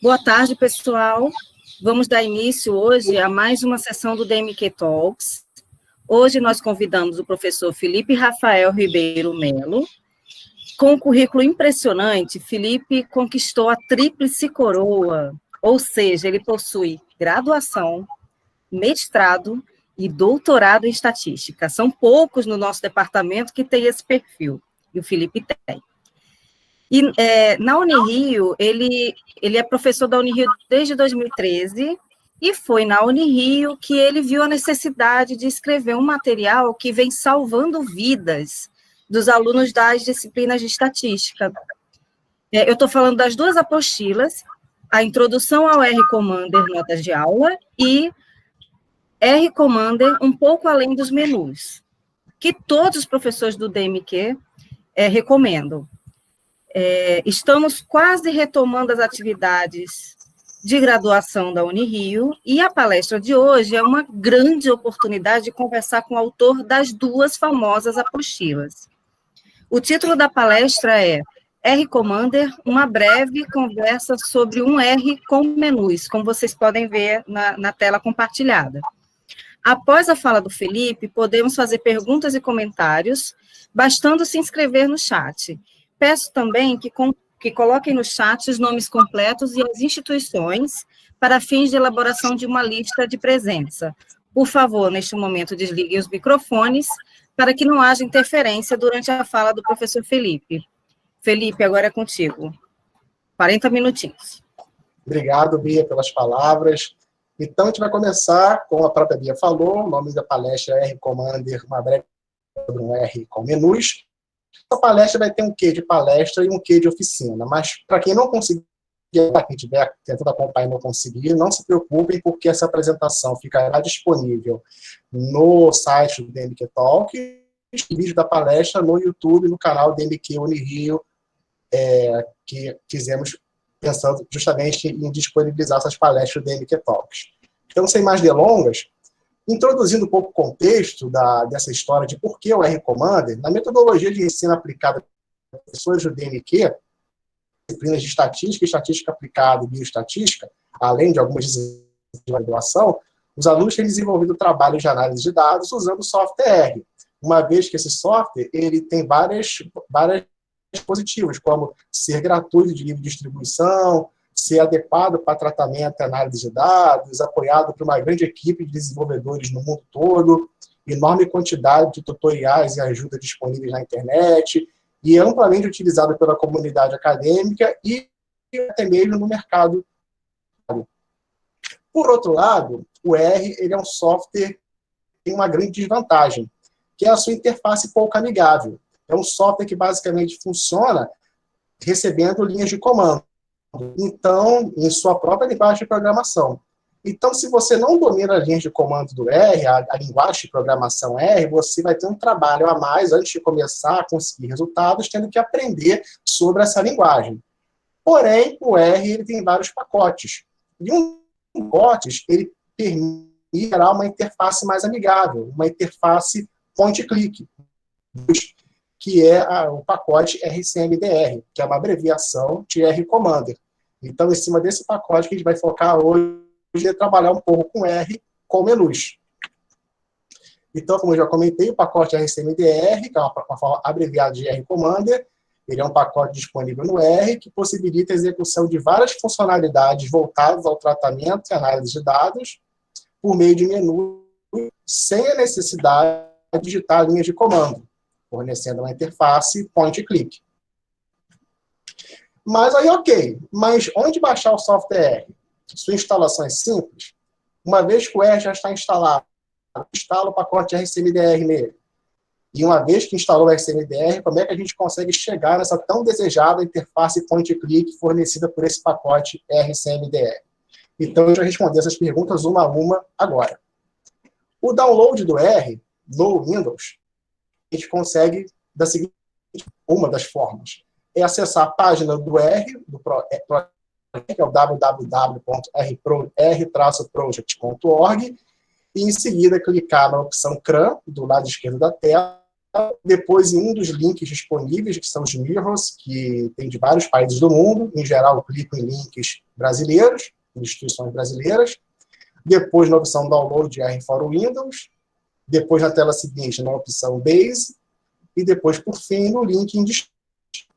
Boa tarde, pessoal. Vamos dar início hoje a mais uma sessão do DMQ Talks. Hoje nós convidamos o professor Felipe Rafael Ribeiro Melo. Com um currículo impressionante, Felipe conquistou a tríplice coroa, ou seja, ele possui graduação, mestrado e doutorado em estatística. São poucos no nosso departamento que têm esse perfil, e o Felipe tem. E na Unirio, ele é professor da Unirio desde 2013, e foi na Unirio que ele viu a necessidade de escrever um material que vem salvando vidas dos alunos das disciplinas de estatística. Eu estou falando das duas apostilas, a Introdução ao R-Commander, Notas de Aula, e R-Commander, um pouco além dos menus, que todos os professores do DMQ recomendam. Estamos quase retomando as atividades de graduação da Unirio, e a palestra de hoje é uma grande oportunidade de conversar com o autor das duas famosas apostilas. O título da palestra é R-Commander, uma breve conversa sobre um R com menus, como vocês podem ver na tela compartilhada. Após a fala do Felipe, podemos fazer perguntas e comentários, bastando se inscrever no chat. Peço também que coloquem no chat os nomes completos e as instituições para fins de elaboração de uma lista de presença. Por favor, neste momento, desliguem os microfones para que não haja interferência durante a fala do professor Felipe. Felipe, agora é contigo. 40 minutinhos. Obrigado, Bia, pelas palavras. Então, a gente vai começar, como a própria Bia falou, o nome da palestra é R-Commander, uma breve sobre um R com menus. Essa palestra vai ter um quê de palestra e um quê de oficina, mas para quem não conseguir, para quem estiver tentando acompanhar e não conseguir, não se preocupem, porque essa apresentação ficará disponível no site do DMQ Talk e o vídeo da palestra no YouTube, no canal DMQ Unirio, que fizemos pensando justamente em disponibilizar essas palestras do DMQ Talks. Então, sem mais delongas, introduzindo um pouco o contexto dessa história de por que o R-Commander, na metodologia de ensino aplicada por professores do DMQ, disciplinas de estatística, estatística aplicada e bioestatística, além de algumas disciplinas de graduação, os alunos têm desenvolvido trabalho de análise de dados usando o software R, uma vez que esse software ele tem várias dispositivos, como ser gratuito de livre distribuição, ser adequado para tratamento e análise de dados, apoiado por uma grande equipe de desenvolvedores no mundo todo, enorme quantidade de tutoriais e ajuda disponíveis na internet, e amplamente utilizado pela comunidade acadêmica e até mesmo no mercado. Por outro lado, o R ele é um software que tem uma grande desvantagem, que é a sua interface pouco amigável. É um software que basicamente funciona recebendo linhas de comando. Então, em sua própria linguagem de programação. Então, se você não domina as linhas de comando do R, a linguagem de programação R, você vai ter um trabalho a mais antes de começar a conseguir resultados, tendo que aprender sobre essa linguagem. Porém, o R ele tem vários pacotes. E um dos pacotes, ele permite gerar uma interface mais amigável, uma interface point-click, que é o pacote RCMDR, que é uma abreviação de R-Commander. Então, em cima desse pacote que a gente vai focar hoje é trabalhar um pouco com R, com menus. Então, como eu já comentei, o pacote RCMDR, que é uma forma abreviada de R-Commander, ele é um pacote disponível no R, que possibilita a execução de várias funcionalidades voltadas ao tratamento e análise de dados por meio de menu, sem a necessidade de digitar linhas de comando, fornecendo uma interface point-click. Mas aí, ok. Mas onde baixar o software R? Sua instalação é simples. Uma vez que o R já está instalado, instala o pacote RCMDR nele. E uma vez que instalou o RCMDR, como é que a gente consegue chegar nessa tão desejada interface point-click fornecida por esse pacote RCMDR? Então, eu já respondi essas perguntas uma a uma agora. O download do R no Windows, a gente consegue da seguinte, uma das formas, é acessar a página do R, que é o www.r-project.org, e em seguida clicar na opção CRAN, do lado esquerdo da tela, Depois, em um dos links disponíveis, que são os mirrors, que tem de vários países do mundo, em geral, eu clico em links brasileiros, instituições brasileiras. Depois, na opção Download R for Windows. Depois, na tela seguinte, na opção Base. E depois, por fim, no link em destaque.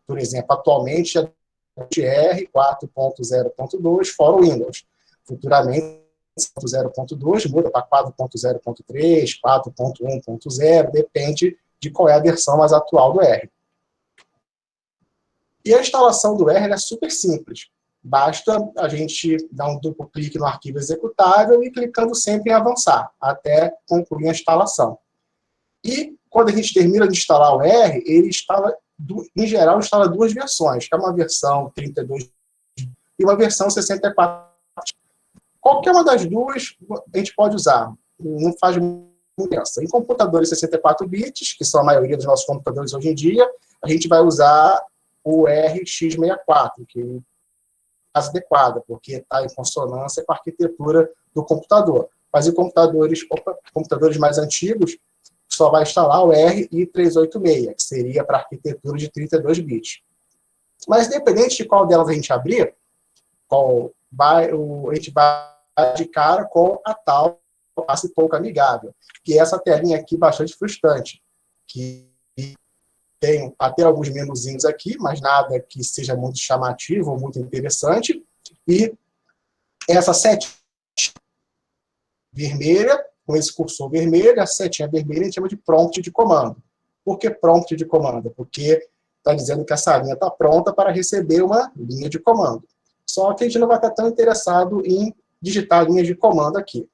Por exemplo, atualmente, é R 4.0.2 for Windows. Futuramente, 4.0.2 muda para 4.0.3, 4.1.0, depende de qual é a versão mais atual do R. E a instalação do R é super simples. Basta a gente dar um duplo clique no arquivo executável e clicando sempre em avançar, até concluir a instalação. E quando a gente termina de instalar o R, ele instala, em geral, instala duas versões, que é uma versão 32 e uma versão 64. Qualquer uma das duas a gente pode usar, não faz diferença. Em computadores 64 bits, que são a maioria dos nossos computadores hoje em dia, a gente vai usar o RX64, que é mais adequada, porque está em consonância com a arquitetura do computador. Mas em computadores mais antigos, só vai instalar o RI386, que seria para arquitetura de 32 bits. Mas, independente de qual delas a gente abrir, a gente vai de cara com a tal face pouco amigável, que é essa telinha aqui bastante frustrante, que tem até alguns menuzinhos aqui, mas nada que seja muito chamativo ou muito interessante, e essa setinha vermelha, com esse cursor vermelho, a setinha vermelha a gente chama de prompt de comando. Por que prompt de comando? Porque está dizendo que essa linha está pronta para receber uma linha de comando. Só que a gente não vai estar tão interessado em digitar linhas de comando aqui.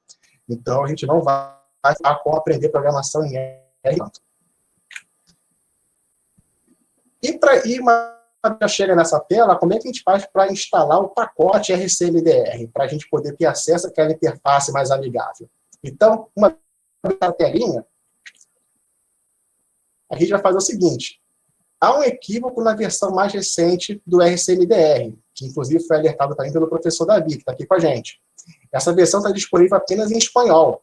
Então, a gente não vai ficar com aprender programação em R. E uma vez chega nessa tela, como é que a gente faz para instalar o pacote RCMDR, para a gente poder ter acesso àquela interface mais amigável? Então, uma telinha, a gente vai fazer o seguinte. Há um equívoco na versão mais recente do RCMDR, que inclusive foi alertado também pelo professor Davi, que está aqui com a gente. Essa versão está disponível apenas em espanhol.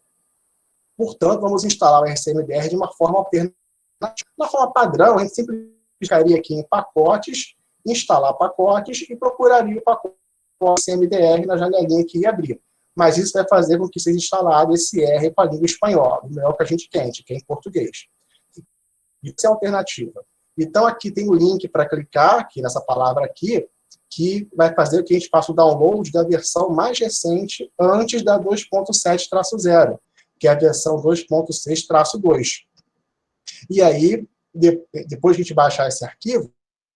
Portanto, vamos instalar o RCMDR de uma forma alternativa. Na forma padrão, a gente sempre clicaria aqui em pacotes, instalar pacotes e procuraria o pacote RCMDR na janelinha que ia abrir. Mas isso vai fazer com que seja instalado esse R com a língua espanhola, não é o que a gente quer, que é em português. Isso é a alternativa. Então, aqui tem o link para clicar, aqui nessa palavra aqui, que vai fazer que a gente faça o download da versão mais recente antes da 2.7-0, que é a versão 2.6-2. E aí, depois que a gente baixar esse arquivo,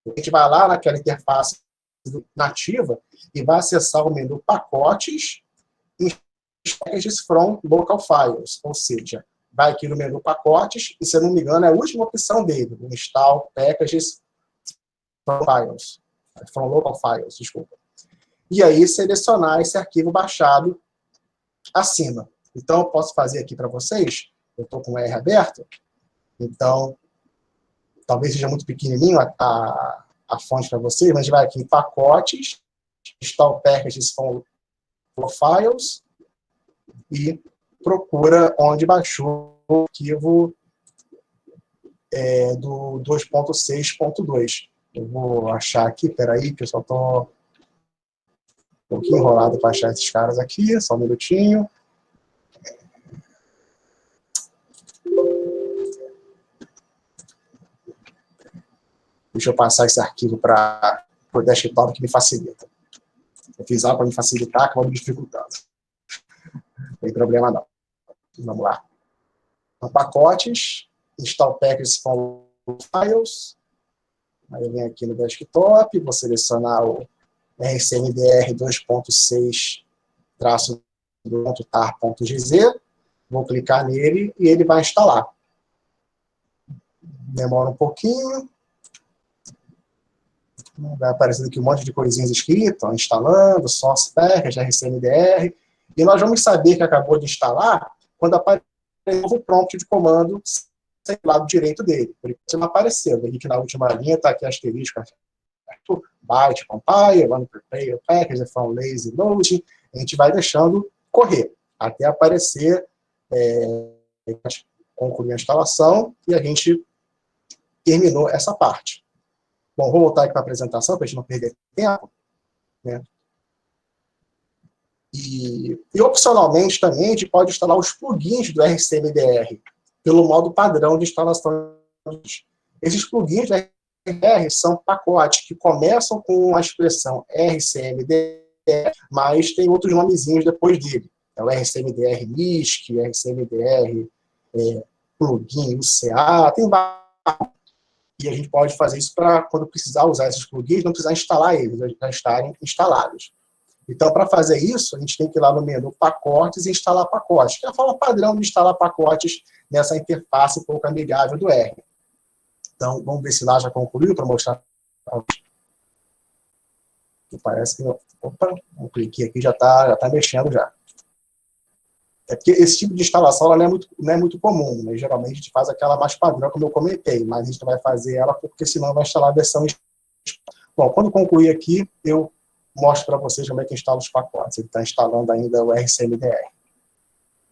a gente vai lá naquela interface nativa e vai acessar o menu Pacotes e Packages from Local Files, ou seja, vai aqui no menu Pacotes, e se eu não me engano é a última opção dele, o Install Packages from Local Files, desculpa. E aí selecionar esse arquivo baixado acima. Então eu posso fazer aqui para vocês, eu estou com o R aberto, então talvez seja muito pequenininho a fonte para vocês, mas a gente vai aqui em Pacotes, Install Packages from Local Files, e procura onde baixou o arquivo do 2.6.2. Eu vou achar aqui, peraí, que eu só estou um pouquinho enrolado para achar esses caras aqui, só um minutinho. Deixa eu passar esse arquivo para o desktop que me facilita. Eu fiz algo para me facilitar, acabou me dificultando. Não tem problema não. Vamos lá. Então, pacotes, Install Packages from Files. Aí eu venho aqui no desktop, vou selecionar o RCMDR 2.6-tar.gz, vou clicar nele e ele vai instalar. Demora um pouquinho. Vai aparecendo aqui um monte de coisinhas escritas, instalando, Source Package, RCMDR. E nós vamos saber que acabou de instalar quando aparecer um novo prompt de comando do lado direito dele. Por isso não apareceu. Aqui na última linha está aqui asterisco, byte, compile, run prepare package, from lazy load. A gente vai deixando correr até aparecer concluir a instalação e a gente terminou essa parte. Bom, vou voltar aqui para a apresentação, para a gente não perder tempo, né? E opcionalmente também a gente pode instalar os plugins do RCMDR pelo modo padrão de instalação. Esses plugins do RCMDR são pacotes que começam com a expressão RCMDR, mas tem outros nomezinhos depois dele. É o RCMDR MISC, RCMDR plugin UCA, tem vários. E a gente pode fazer isso para, quando precisar usar esses plugins, não precisar instalar eles, já estarem instalados. Então, para fazer isso, a gente tem que ir lá no menu pacotes e instalar pacotes, que é a forma padrão de instalar pacotes nessa interface pouco amigável do R. Então, vamos ver se lá já concluiu para mostrar. Parece que... Opa, eu cliquei aqui, já está mexendo já. É porque esse tipo de instalação ela não é muito comum, né? Geralmente a gente faz aquela mais padrão, como eu comentei, mas a gente não vai fazer ela porque senão vai instalar a versão... Bom, quando concluir aqui, eu mostro para vocês como é que instala os pacotes. Ele está instalando ainda o RCMDR.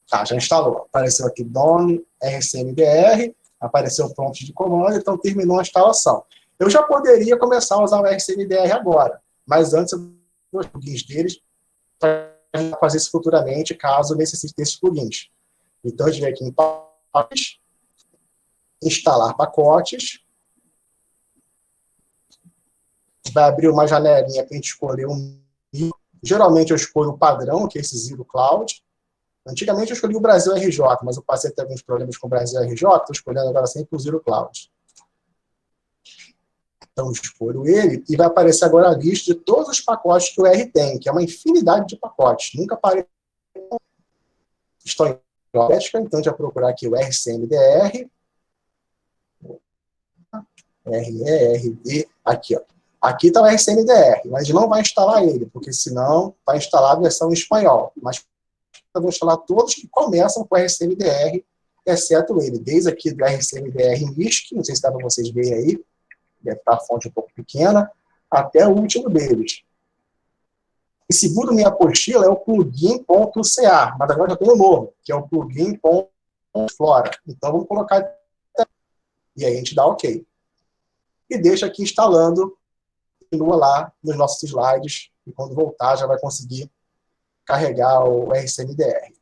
Tá, já instalou. Apareceu aqui DOM RCMDR, apareceu o prompt de comando, então terminou a instalação. Eu já poderia começar a usar o RCMDR agora, mas antes eu vou os plugins deles para fazer isso futuramente, caso necessite desses plugins. Então, a gente vem aqui em pacotes, instalar pacotes, vai abrir uma janelinha para a gente escolher um. Geralmente eu escolho o padrão, que é esse Zero Cloud. Antigamente eu escolhi o Brasil RJ, mas eu passei a ter alguns problemas com o Brasil RJ, estou escolhendo agora sempre o Zero Cloud. Então, escolho ele e vai aparecer agora a lista de todos os pacotes que o R tem, que é uma infinidade de pacotes. Nunca parei. Estou em alfabética, então a gente vai procurar aqui o RCMDR. RERD, aqui, ó. Aqui está o RCMDR, mas a gente não vai instalar ele, porque senão vai instalar a versão em espanhol. Mas eu vou instalar todos que começam com o RCMDR, exceto ele. Desde aqui do RCMDR MISC, não sei se dá para vocês verem aí, deve estar a fonte um pouco pequena, até o último deles. E segundo minha apostila, é o plugin.ca, mas agora já tem um novo, que é o plugin.flora. Então vamos colocar e aí a gente dá OK. E deixa aqui instalando, continua lá nos nossos slides, e quando voltar já vai conseguir carregar o RCMDR.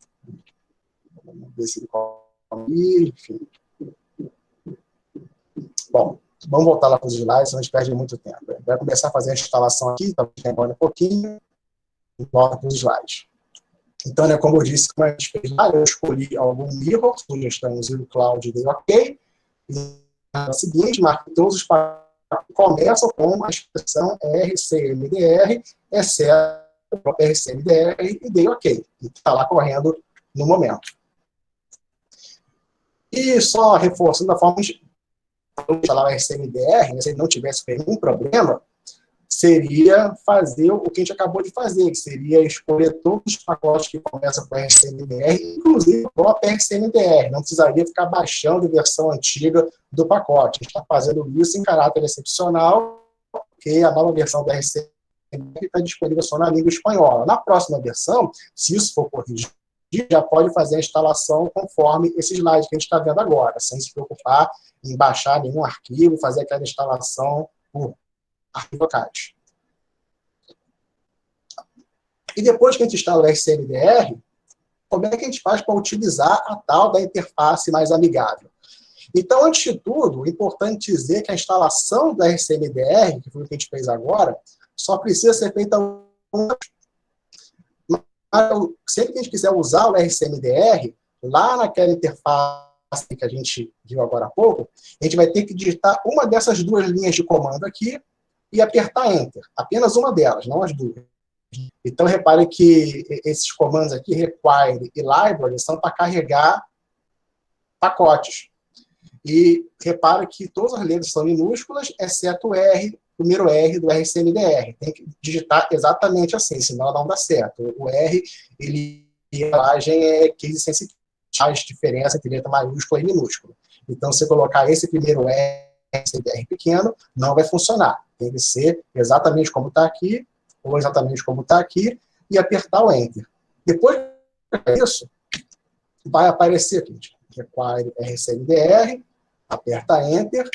Vamos ver se ele consegue, enfim. Bom, vamos voltar lá para os slides, senão a gente perde muito tempo. Vai começar a fazer a instalação aqui, tá demorando um pouquinho, e volta para os slides. Então, né, como eu disse, como a gente fez lá, eu escolhi algum mirror, sugestão Zero Cloud, dei OK, e na seguinte, marquei todos os pacotes que começam com a expressão RCMDR, exceto o RCMDR, e dei OK. E está lá correndo no momento. E só reforçando a forma de instalar o RCMDR, né, se ele não tivesse nenhum problema, seria fazer o que a gente acabou de fazer, que seria escolher todos os pacotes que começam com RCMDR, inclusive o próprio RCMDR. Não precisaria ficar baixando a versão antiga do pacote. A gente está fazendo isso em caráter excepcional, porque a nova versão do RCMDR está disponível só na língua espanhola. Na próxima versão, se isso for corrigido, já pode fazer a instalação conforme esse slide que a gente está vendo agora, sem se preocupar em baixar nenhum arquivo, fazer aquela instalação por arquivos locais. E depois que a gente instala o RCMDR, como é que a gente faz para utilizar a tal da interface mais amigável? Então, antes de tudo, é importante dizer que a instalação da RCMDR, que foi o que a gente fez agora, só precisa ser feita uma. Sempre que a gente quiser usar o RCMDR, lá naquela interface que a gente viu agora há pouco, a gente vai ter que digitar uma dessas duas linhas de comando aqui e apertar Enter. Apenas uma delas, não as duas. Então, repare que esses comandos aqui, require e library, são para carregar pacotes. E repare que todas as letras são minúsculas, exceto o R, o primeiro R do RCMDR. Tem que digitar exatamente assim, senão não dá certo. O R, a linguagem é case sensitive, faz diferença entre letra maiúscula e minúscula. Então, se colocar esse primeiro R, RCMDR pequeno, não vai funcionar. Tem que ser exatamente como está aqui, ou exatamente como está aqui, e apertar o Enter. Depois disso, vai aparecer aqui, require RCMDR, aperta Enter,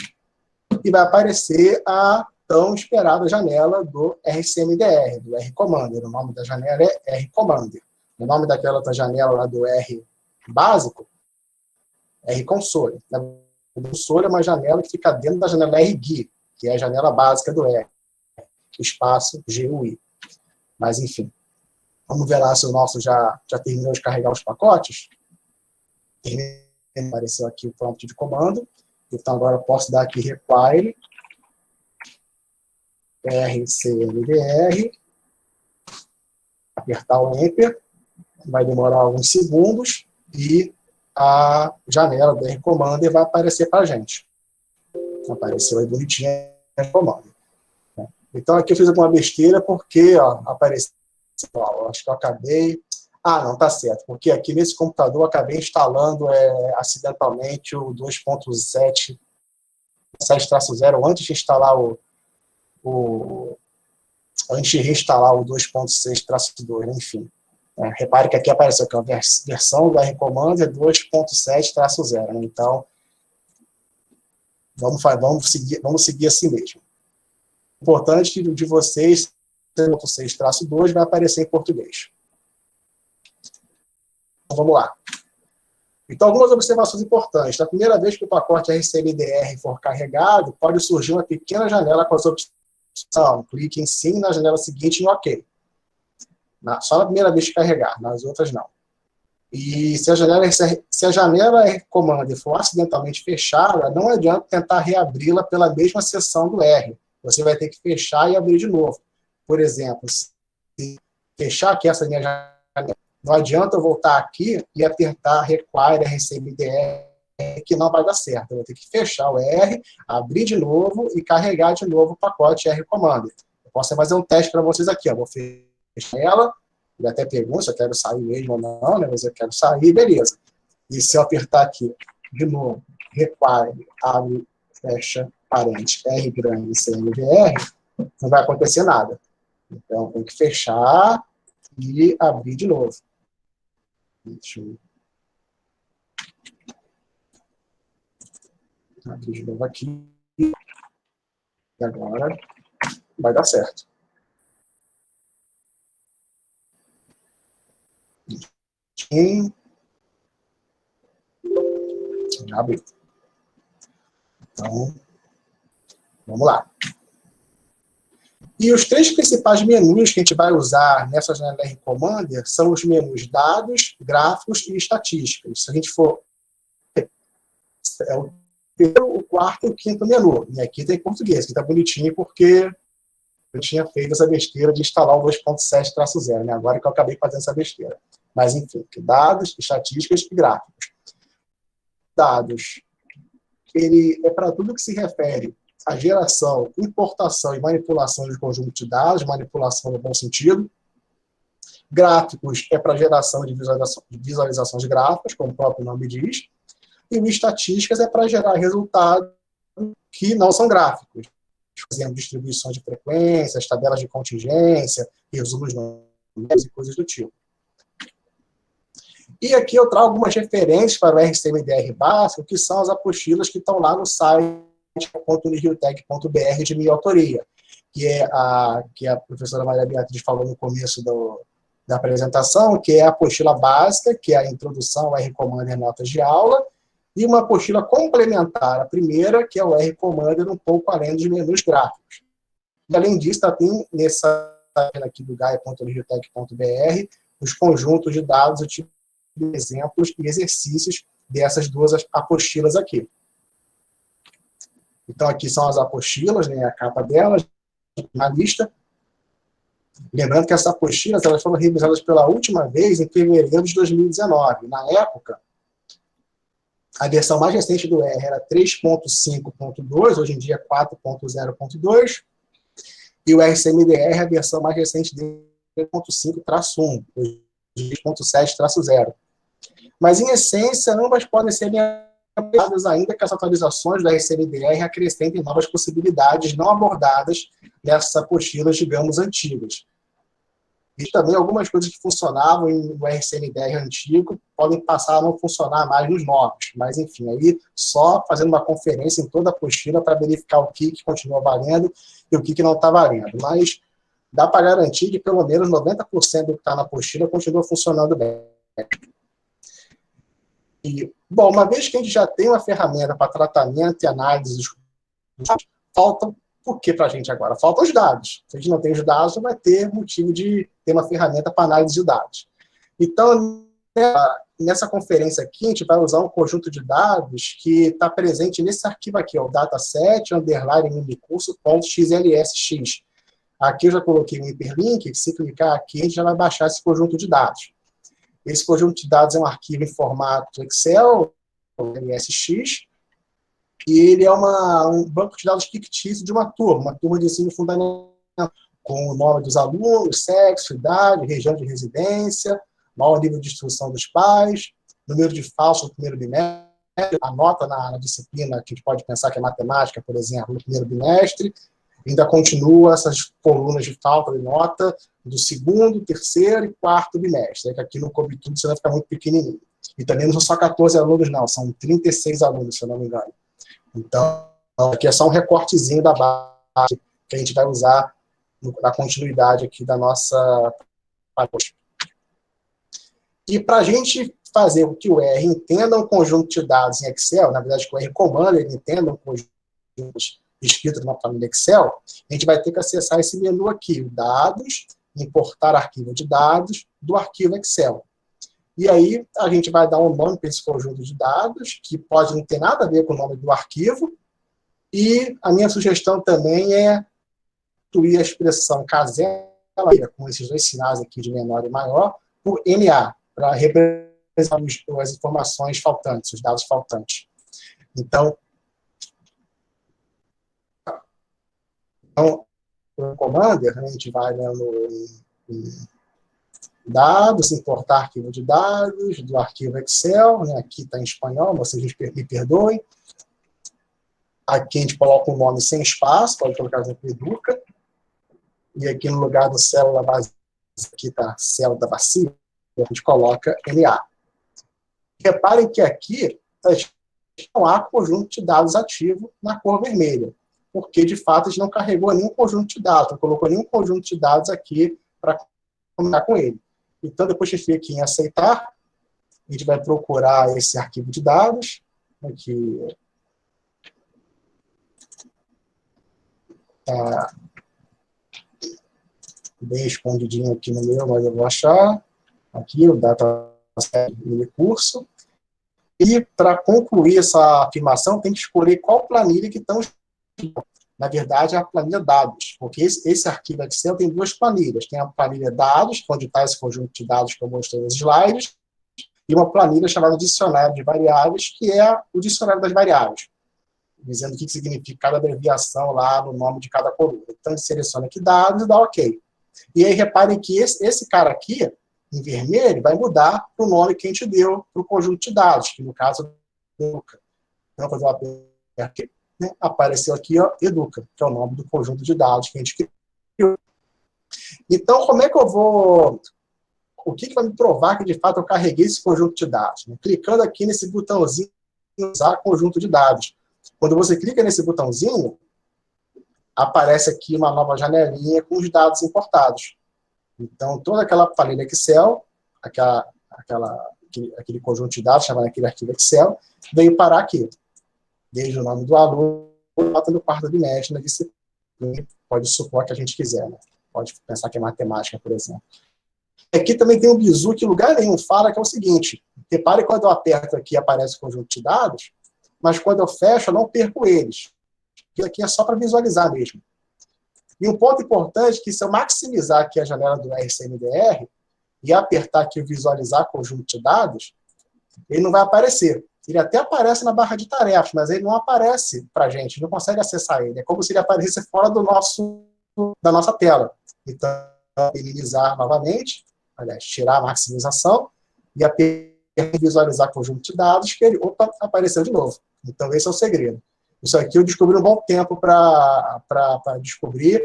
e vai aparecer a tão esperada janela do RCMDR, do R-Commander. O nome da janela é R-Commander. O nome daquela outra janela lá do R básico, R-Console. A console é uma janela que fica dentro da janela R-GUI, que é a janela básica do R, espaço GUI. Mas, enfim, vamos ver lá se o nosso já terminou de carregar os pacotes. Apareceu aqui o prompt de comando. Então, agora eu posso dar aqui require RCMDR, apertar o Enter, vai demorar alguns segundos e a janela do R-Commander vai aparecer para a gente. Apareceu aí bonitinho o comando. Então, aqui eu fiz alguma besteira porque apareceu. Acho que eu acabei. Ah, não, tá certo. Porque aqui nesse computador eu acabei instalando acidentalmente o 2.7/0 antes de instalar antes de reinstalar o 2.6/2, enfim. Repare que aqui apareceu que a versão do R-Commander é 2.7/0. Né? Então, vamos seguir assim mesmo. O importante de vocês, 2.6/2 vai aparecer em português. Então, vamos lá. Então, algumas observações importantes. Na primeira vez que o pacote RCMDR for carregado, pode surgir uma pequena janela com as opções. Clique em sim, na janela seguinte em OK. Só na primeira vez que carregar, nas outras não. E se a janela R-Commander for acidentalmente fechada, não adianta tentar reabri-la pela mesma seção do R. Você vai ter que fechar e abrir de novo. Por exemplo, se fechar aqui essa minha janela, não adianta eu voltar aqui e apertar require RCMDR, que não vai dar certo. Eu vou ter que fechar o R, abrir de novo e carregar de novo o pacote R-Commander. Eu posso fazer um teste para vocês aqui. Vou fechar ela, ele até pergunta se eu quero sair mesmo ou não, né? Mas eu quero sair, beleza. E se eu apertar aqui, de novo, require, abre, fecha, parente, R grande, CMVR, não vai acontecer nada. Então, tem que fechar e abrir de novo. Deixa eu... Aqui de novo aqui. E agora vai dar certo. Já abriu. Então, vamos lá. E os três principais menus que a gente vai usar nessa janela R-Commander são os menus dados, gráficos e estatísticas. Se a gente for... É o terceiro, o quarto e o quinto menu. E aqui tem português, que está bonitinho porque eu tinha feito essa besteira de instalar o 2.7/0, né? Agora que eu acabei fazendo essa besteira. Mas, enfim, dados, estatísticas e gráficos. Dados, ele é para tudo que se refere à geração, importação e manipulação de conjunto de dados, manipulação no bom sentido. Gráficos é para geração de visualizações gráficas, como o próprio nome diz. E o estatísticas é para gerar resultados que não são gráficos. Por exemplo, distribuição de frequências, tabelas de contingência, resumos numéricos e coisas do tipo. E aqui eu trago algumas referências para o RCMDR básico, que são as apostilas que estão lá no site .nihiltech.br de minha autoria, que a professora Maria Beatriz falou no começo da apresentação, que é a apostila básica, que é a introdução ao R-Commander Notas de Aula, e uma apostila complementar, a primeira, que é o R-Commander um pouco além dos menus gráficos. E, além disso, tem nessa página aqui do gaia.nihiltech.br os conjuntos de dados, exemplos e exercícios dessas duas apostilas aqui. Então, aqui são as apostilas, né, a capa delas, na lista. Lembrando que essas apostilas elas foram revisadas pela última vez em fevereiro de 2019. Na época, a versão mais recente do R era 3.5.2, hoje em dia é 4.0.2, e o RCMDR, a versão mais recente dele é 3.5-1, 2.7-0. Mas, em essência, ambas podem ser aplicadas ainda que as atualizações da RCMDR acrescentem novas possibilidades não abordadas nessas apostilas, digamos, antigas. E também algumas coisas que funcionavam no RCNDR antigo podem passar a não funcionar mais nos novos. Mas, enfim, aí só fazendo uma conferência em toda a apostila para verificar o que continua valendo e o que não está valendo. Mas dá para garantir que pelo menos 90% do que está na apostila continua funcionando bem. E, bom, uma vez que a gente já tem uma ferramenta para tratamento e análise dos dados, faltam o que para a gente agora? Faltam os dados. Se a gente não tem os dados, não vai ter motivo de ter uma ferramenta para análise de dados. Então, nessa conferência aqui, a gente vai usar um conjunto de dados que está presente nesse arquivo aqui, o dataset, _minicurso.xlsx. Aqui eu já coloquei um hiperlink, que se clicar aqui, a gente já vai baixar esse conjunto de dados. Esse conjunto de dados é um arquivo em formato Excel, LSX, e ele é um banco de dados fictício de uma turma de ensino fundamental, com o nome dos alunos, sexo, idade, região de residência, maior nível de instrução dos pais, número de falsos no primeiro bimestre, a nota na disciplina que a gente pode pensar que é matemática, por exemplo, no primeiro bimestre. Ainda continua essas colunas de falta de nota do segundo, terceiro e quarto bimestre, que aqui no coube tudo, você vai ficar muito pequenininho. E também não são só 14 alunos, não, são 36 alunos, se eu não me engano. Então, aqui é só um recortezinho da base que a gente vai usar na continuidade aqui da nossa... E para a gente fazer com que o R entenda um conjunto de dados em Excel, na verdade, que o R comando ele entenda um conjunto escrito numa planilha Excel, a gente vai ter que acessar esse menu aqui, o dados, importar arquivo de dados do arquivo Excel. E aí a gente vai dar um nome para esse conjunto de dados, que pode não ter nada a ver com o nome do arquivo, e a minha sugestão também é substituir a expressão casela, com esses dois sinais aqui de menor e maior, por MA, para representar as informações faltantes, os dados faltantes. Então, o Commander, a gente vai no dados, importar arquivo de dados, do arquivo Excel, né? Aqui está em espanhol, vocês me perdoem. Aqui a gente coloca um nome sem espaço, pode colocar exemplo Educa. E aqui no lugar do célula vazia, aqui está célula vazia, a gente coloca NA. Reparem que aqui não há conjunto de dados ativo na cor vermelha, porque, de fato, a gente não carregou nenhum conjunto de dados, não colocou nenhum conjunto de dados aqui para comunicar com ele. Então, depois que a gente clica aqui em aceitar, a gente vai procurar esse arquivo de dados, aqui está bem escondidinho aqui no meu, mas eu vou achar, aqui o dataset do curso, e para concluir essa afirmação, tem que escolher qual planilha que estão. Na verdade, é a planilha dados, porque esse arquivo Excel tem duas planilhas. Tem a planilha dados, onde está esse conjunto de dados que eu mostrei nos slides, e uma planilha chamada dicionário de variáveis, que é o dicionário das variáveis, dizendo o que significa cada abreviação lá no nome de cada coluna. Então, a gente seleciona aqui dados e dá OK. E aí, reparem que esse cara aqui, em vermelho, vai mudar para o nome que a gente deu para o conjunto de dados, que no caso é Educa. Então, vou fazer uma pergunta aqui. Apareceu aqui, ó, Educa, que é o nome do conjunto de dados que a gente criou. Então, como é que eu vou... O que vai me provar que, de fato, eu carreguei esse conjunto de dados? Clicando aqui nesse botãozinho, usar conjunto de dados. Quando você clica nesse botãozinho, aparece aqui uma nova janelinha com os dados importados. Então, toda aquela planilha Excel, aquele conjunto de dados, chamado aquele arquivo Excel, veio parar aqui. Desde o nome do aluno, nota do quarto bimestre, na disciplina, pode supor que a gente quiser, né? Pode pensar que é matemática, por exemplo. Aqui também tem um bizu que lugar nenhum fala, que é o seguinte, repare quando eu aperto aqui, aparece o conjunto de dados, mas quando eu fecho, eu não perco eles. Isso aqui é só para visualizar mesmo. E um ponto importante é que se eu maximizar aqui a janela do RCMDR e apertar aqui o visualizar conjunto de dados, ele não vai aparecer. Ele até aparece na barra de tarefas, mas ele não aparece para a gente, não consegue acessar ele. É como se ele aparecesse fora da nossa tela. Então, minimizar novamente, aliás, tirar a maximização e apertar visualizar conjunto de dados, que ele, opa, apareceu de novo. Então, esse é o segredo. Isso aqui eu descobri um bom tempo para descobrir.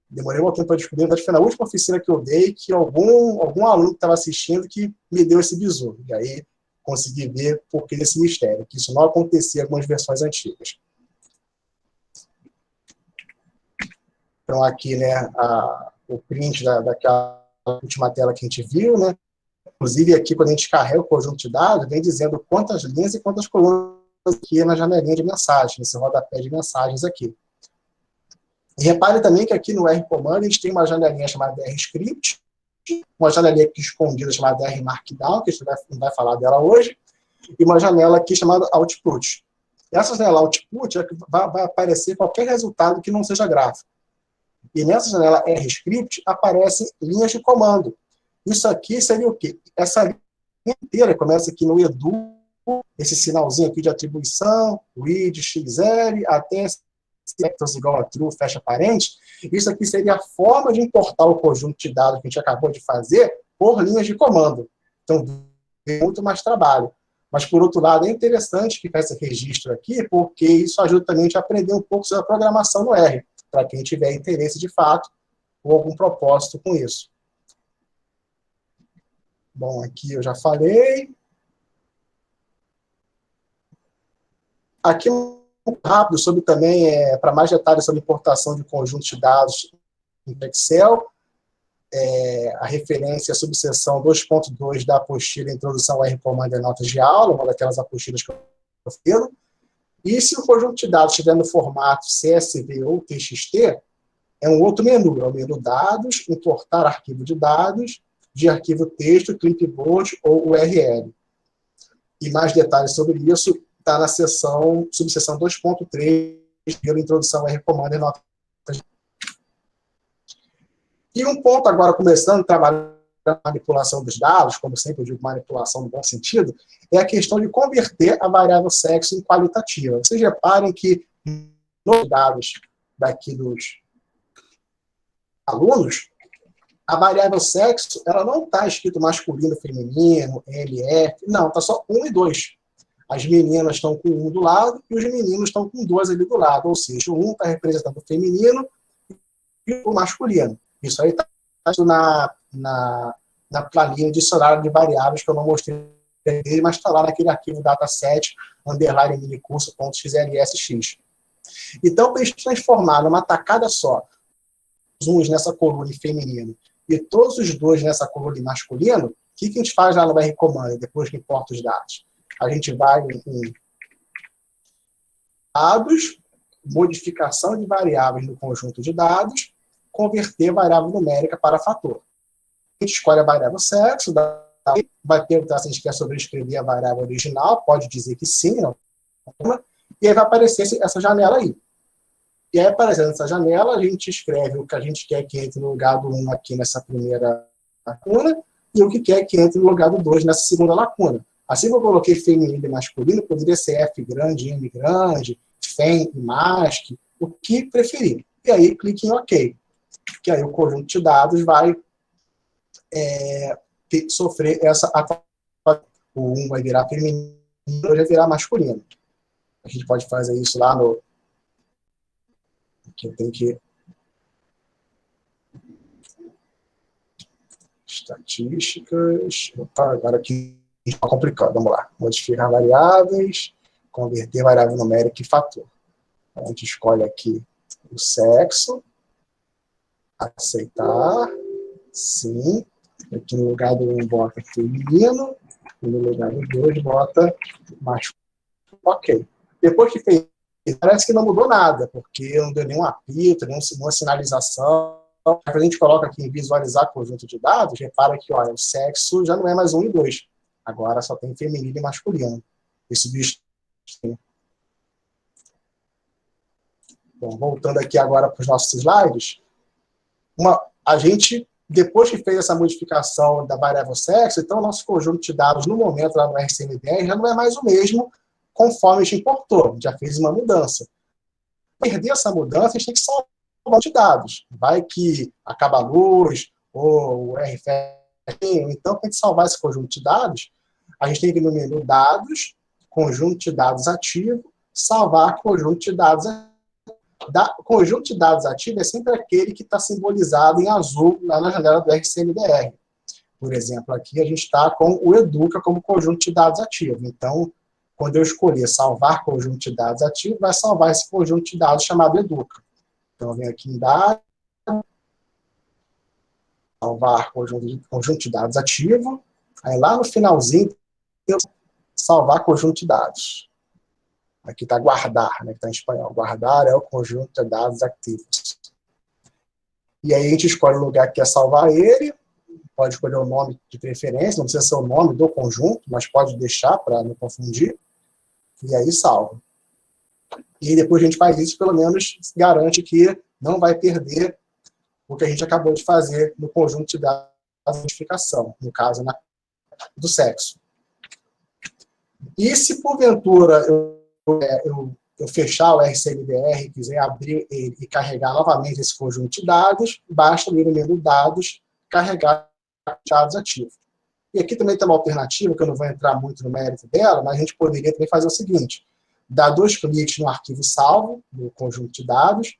Demorei um tempo para descobrir, mas foi na última oficina que eu dei que algum aluno que estava assistindo que me deu esse bizu. E aí consegui ver por que desse mistério, que isso não acontecia em algumas versões antigas. Então, aqui, né, o print daquela última tela que a gente viu, né? Inclusive, aqui, quando a gente carrega o conjunto de dados, vem dizendo quantas linhas e quantas colunas aqui na janelinha de mensagem, nesse rodapé de mensagens aqui. E repare também que aqui no R-Command a gente tem uma janelinha chamada R-Script, uma janelinha aqui escondida chamada R-Markdown, que a gente não vai falar dela hoje, e uma janela aqui chamada Output. Essa janela Output é que vai aparecer qualquer resultado que não seja gráfico. E nessa janela R-Script aparecem linhas de comando. Isso aqui seria o quê? Essa linha inteira começa aqui no edu, esse sinalzinho aqui de atribuição, read, xl, até vectors igual a true, fecha parênteses. Isso aqui seria a forma de importar o conjunto de dados que a gente acabou de fazer por linhas de comando. Então, tem muito mais trabalho. Mas, por outro lado, é interessante ficar esse registro aqui, porque isso ajuda também a gente a aprender um pouco sobre a programação no R, para quem tiver interesse de fato ou algum propósito com isso. Bom, aqui eu já falei. Aqui um rápido sobre também, para mais detalhes sobre importação de conjuntos de dados em Excel, a referência à subseção 2.2 da apostila Introdução ao R-Command e Notas de Aula, uma daquelas apostilas que eu fiz. E se o conjunto de dados estiver no formato CSV ou TXT, é um outro menu, é o menu Dados, Importar Arquivo de arquivo texto, clipboard ou URL. E mais detalhes sobre isso está na subseção 2.3, pela Introdução ao R-Command e Notas de Aula. E um ponto agora, começando a trabalhar na manipulação dos dados, como sempre eu digo, manipulação no bom sentido, é a questão de converter a variável sexo em qualitativa. Vocês reparem que nos dados daqui dos alunos, a variável sexo, ela não está escrito masculino, feminino, LF, não, está só 1 e 2. As meninas estão com 1 do lado e os meninos estão com 2 ali do lado, ou seja, o 1 está representando o feminino e o masculino. Isso aí está na planilha de dicionário de variáveis que eu não mostrei, mas está lá naquele arquivo dataset _minicurso.xlsx. Então, para a gente transformar numa tacada só, os uns nessa coluna em feminino e todos os 2 nessa coluna em masculino, o que a gente faz lá no R-Command, depois que importa os dados? A gente vai em dados, modificação de variáveis no conjunto de dados, converter variável numérica para fator. A gente escolhe a variável sexo, vai perguntar se a gente quer sobrescrever a variável original, pode dizer que sim, não, e aí vai aparecer essa janela aí. E aí, aparecendo nessa janela, a gente escreve o que a gente quer que entre no lugar do 1 aqui nessa primeira lacuna, e o que quer que entre no lugar do 2 nessa segunda lacuna. Assim que eu coloquei feminino e masculino, poderia ser F grande, M grande, FEM e MASC, o que preferir. E aí, clique em OK. Que aí o conjunto de dados vai sofrer essa atualização. O 1 vai virar feminino, o 2 vai virar masculino. A gente pode fazer isso lá no... Aqui eu tenho que... Estatísticas... Opa, agora aqui está complicado. Vamos lá. Modificar variáveis, converter variável numérica em fator. Então, a gente escolhe aqui o sexo, aceitar, sim. Aqui no lugar do 1 bota feminino, e no lugar do 2 bota masculino. Ok. Depois que fez, parece que não mudou nada, porque não deu nenhum apito, nenhuma sinalização. A gente coloca aqui em visualizar conjunto de dados, repara que, olha, o sexo já não é mais 1 e 2. Agora só tem feminino e masculino. Isso bicho. Bom, voltando aqui agora para os nossos slides, a gente, depois que fez essa modificação da variável sexo, então o nosso conjunto de dados, no momento, lá no RCM10, já não é mais o mesmo conforme a gente importou, já fez uma mudança. Para perder essa mudança, a gente tem que salvar o banco de dados. Vai que acaba a luz, ou o R fecha. Então, para a gente salvar esse conjunto de dados, a gente tem que ir no menu Dados, Conjunto de Dados Ativo, salvar conjunto de dados ativo. Conjunto de dados ativo é sempre aquele que está simbolizado em azul lá na janela do RCMDR. Por exemplo, aqui a gente está com o Educa como conjunto de dados ativo. Então, quando eu escolher salvar conjunto de dados ativo, vai salvar esse conjunto de dados chamado Educa. Então, eu venho aqui em dados, salvar conjunto de dados ativo. Aí lá no finalzinho, eu salvar conjunto de dados. Aqui está guardar, né, que está em espanhol. Guardar é o conjunto de dados ativos. E aí a gente escolhe o lugar que quer salvar ele, pode escolher o nome de preferência, não precisa ser o nome do conjunto, mas pode deixar para não confundir. E aí salva. E depois a gente faz isso, pelo menos garante que não vai perder o que a gente acabou de fazer no conjunto de dados de identificação, no caso do sexo. E se porventura eu fechar o RCMDR e quiser abrir ele e carregar novamente esse conjunto de dados, basta ir no menu dados, carregar dados ativos. E aqui também tem uma alternativa, que eu não vou entrar muito no mérito dela, mas a gente poderia também fazer o seguinte: dar 2 cliques no arquivo salvo, no conjunto de dados,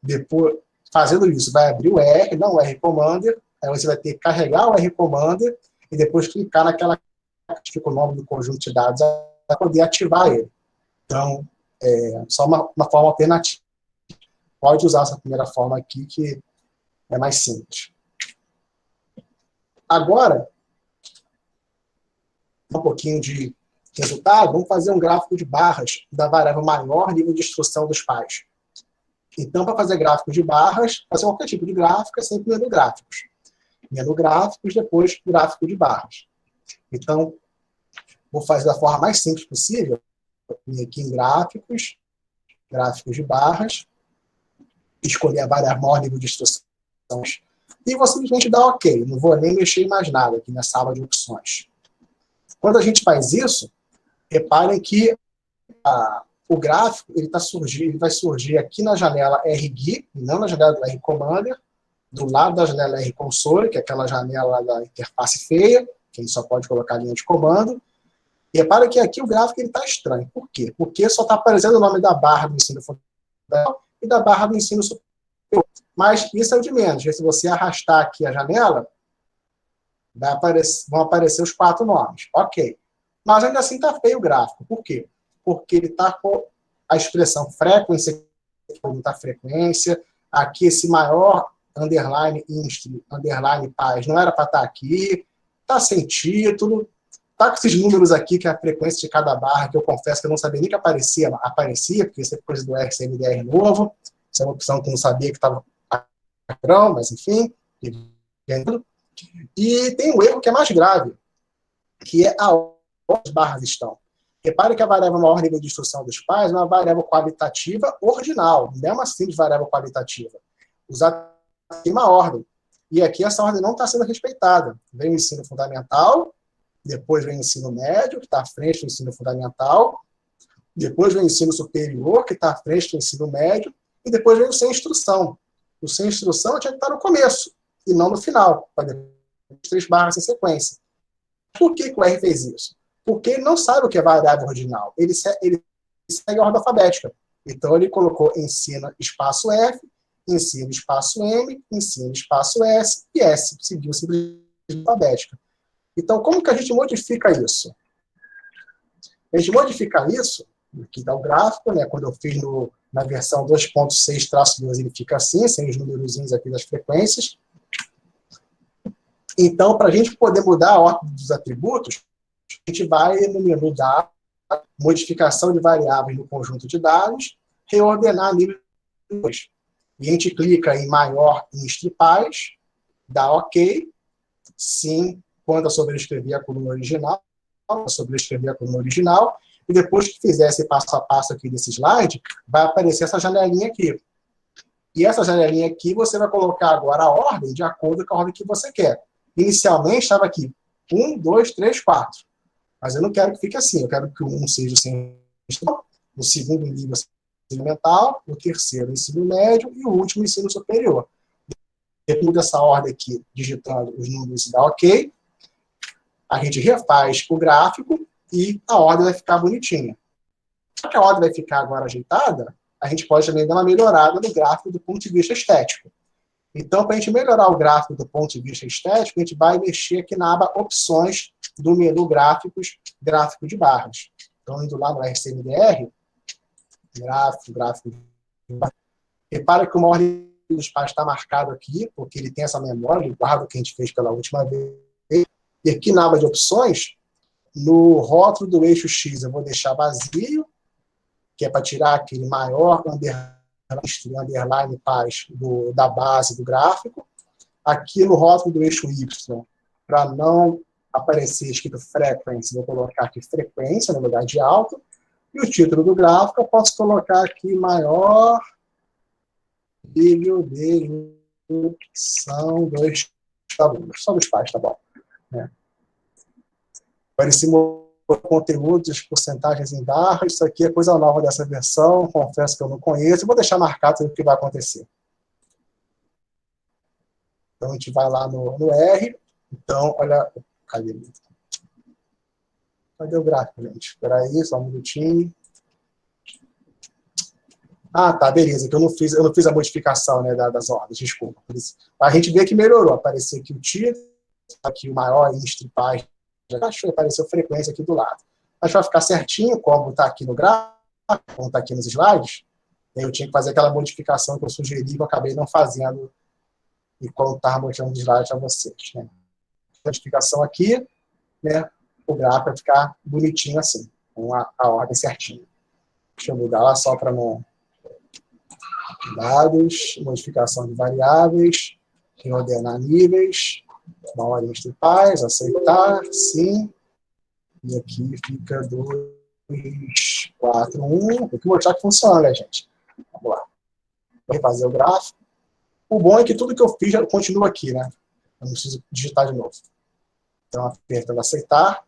depois, fazendo isso, vai abrir o R, não o R Commander, aí você vai ter que carregar o R Commander e depois clicar naquela que fica o nome do conjunto de dados para poder ativar ele. Então, só uma forma alternativa. Pode usar essa primeira forma aqui, que é mais simples. Agora, um pouquinho de resultado, vamos fazer um gráfico de barras da variável maior nível de instrução dos pais. Então, para fazer gráfico de barras, fazer qualquer tipo de gráfico, é sempre menu gráficos. Menu gráficos, depois gráfico de barras. Então, vou fazer da forma mais simples possível. Vim aqui em gráficos, gráficos de barras, escolher a variável maior nível de instrução e vou simplesmente dar OK. Não vou nem mexer em mais nada aqui nessa aba de opções. Quando a gente faz isso, reparem que o gráfico ele vai surgir aqui na janela RGui, não na janela do R Commander, do lado da janela R Console, que é aquela janela da interface feia, que a gente só pode colocar a linha de comando. E repara que aqui o gráfico está estranho. Por quê? Porque só está aparecendo o nome da barra do ensino fundamental e da barra do ensino superior. Mas isso é o de menos. Se você arrastar aqui a janela, vão aparecer os 4 nomes. Ok. Mas ainda assim está feio o gráfico. Por quê? Porque ele está com a expressão frequência, muita frequência. Aqui esse maior underline instru, underline paz não era para estar aqui. Está sem título. Tá com esses números aqui, que é a frequência de cada barra, que eu confesso que eu não sabia nem que aparecia, porque isso é coisa do RCMDR novo. Isso é uma opção que eu não sabia que estava padrão, mas enfim. E tem um erro que é mais grave, que é onde as barras estão. Repare que a variável maior nível de instrução dos pais é uma variável qualitativa ordinal, não é uma simples variável qualitativa. Usar em uma ordem. E aqui essa ordem não está sendo respeitada. Vem o ensino fundamental, depois vem o ensino médio, que está à frente do ensino fundamental, depois vem o ensino superior, que está à frente do ensino médio, e depois vem o sem instrução. O sem instrução tinha que estar no começo, e não no final, para depois 3 barras em sequência. Por que o R fez isso? Porque ele não sabe o que é variável ordinal, ele segue a ordem alfabética. Então ele colocou ensino espaço F, ensino espaço M, ensino espaço S, e S, seguiu simplesmente a alfabética. Então, como que a gente modifica isso? A gente modifica isso, aqui está o gráfico, né? Quando eu fiz na versão 2.6-2, ele fica assim, sem os númerozinhos aqui das frequências. Então, para a gente poder mudar a ordem dos atributos, a gente vai no menu da modificação de variáveis no conjunto de dados, reordenar nível 2. E a gente clica em maior em stripais, dá OK, sim, quando eu sobrescrever a coluna original, e depois que fizer esse passo a passo aqui desse slide, vai aparecer essa janelinha aqui. E essa janelinha aqui, você vai colocar agora a ordem de acordo com a ordem que você quer. Inicialmente estava aqui 1, 2, 3, 4. Mas eu não quero que fique assim, eu quero que o 1 seja o sem instrução, o segundo nível experimental, o terceiro o ensino médio e o último o ensino superior. Depois dessa ordem aqui, digitando os números e dá OK, a gente refaz o gráfico e a ordem vai ficar bonitinha. Só que a ordem vai ficar agora ajeitada, a gente pode também dar uma melhorada no gráfico do ponto de vista estético. Então, para a gente melhorar o gráfico do ponto de vista estético, a gente vai mexer aqui na aba Opções do menu Gráficos, Gráfico de Barras. Então, indo lá no RCMDR, gráfico de barras. Repara que uma ordem dos passos está marcado aqui, porque ele tem essa memória, ele guarda o que a gente fez pela última vez. E aqui na aba de opções, no rótulo do eixo X, eu vou deixar vazio, que é para tirar aquele maior underline paz da base do gráfico. Aqui no rótulo do eixo Y, para não aparecer escrito frequency, vou colocar aqui frequência no lugar de alto. E o título do gráfico, eu posso colocar aqui maior nível de são dois alunos. Só dos pais, tá bom. Parecimos conteúdos, porcentagens em barras. Isso aqui é coisa nova dessa versão. Confesso que eu não conheço. Vou deixar marcado o que vai acontecer. Então, a gente vai lá no R. Então, olha... Cadê o gráfico, gente? Espera aí, só um minutinho. Ah, tá, beleza. Que eu não fiz a modificação, né, das ordens, desculpa. A gente vê que melhorou. Apareceu aqui o título, aqui o maior índice de página. Apareceu frequência aqui do lado. Mas vai ficar certinho, como está aqui no gráfico, como está aqui nos slides. Eu tinha que fazer aquela modificação que eu sugeri, que eu acabei não fazendo, e quando estava mostrando os slides a vocês. Né? Modificação aqui, né, o gráfico vai ficar bonitinho assim, com a ordem certinha. Deixa eu mudar lá só para não... Dados, modificação de variáveis, reordenar níveis, uma ordem de paz, aceitar, sim. E aqui fica 2, 4, 1. Tem que mostrar que funciona, né, gente? Vamos lá. Vou refazer o gráfico. O bom é que tudo que eu fiz já continua aqui, né? Eu não preciso digitar de novo. Então, apertando aceitar.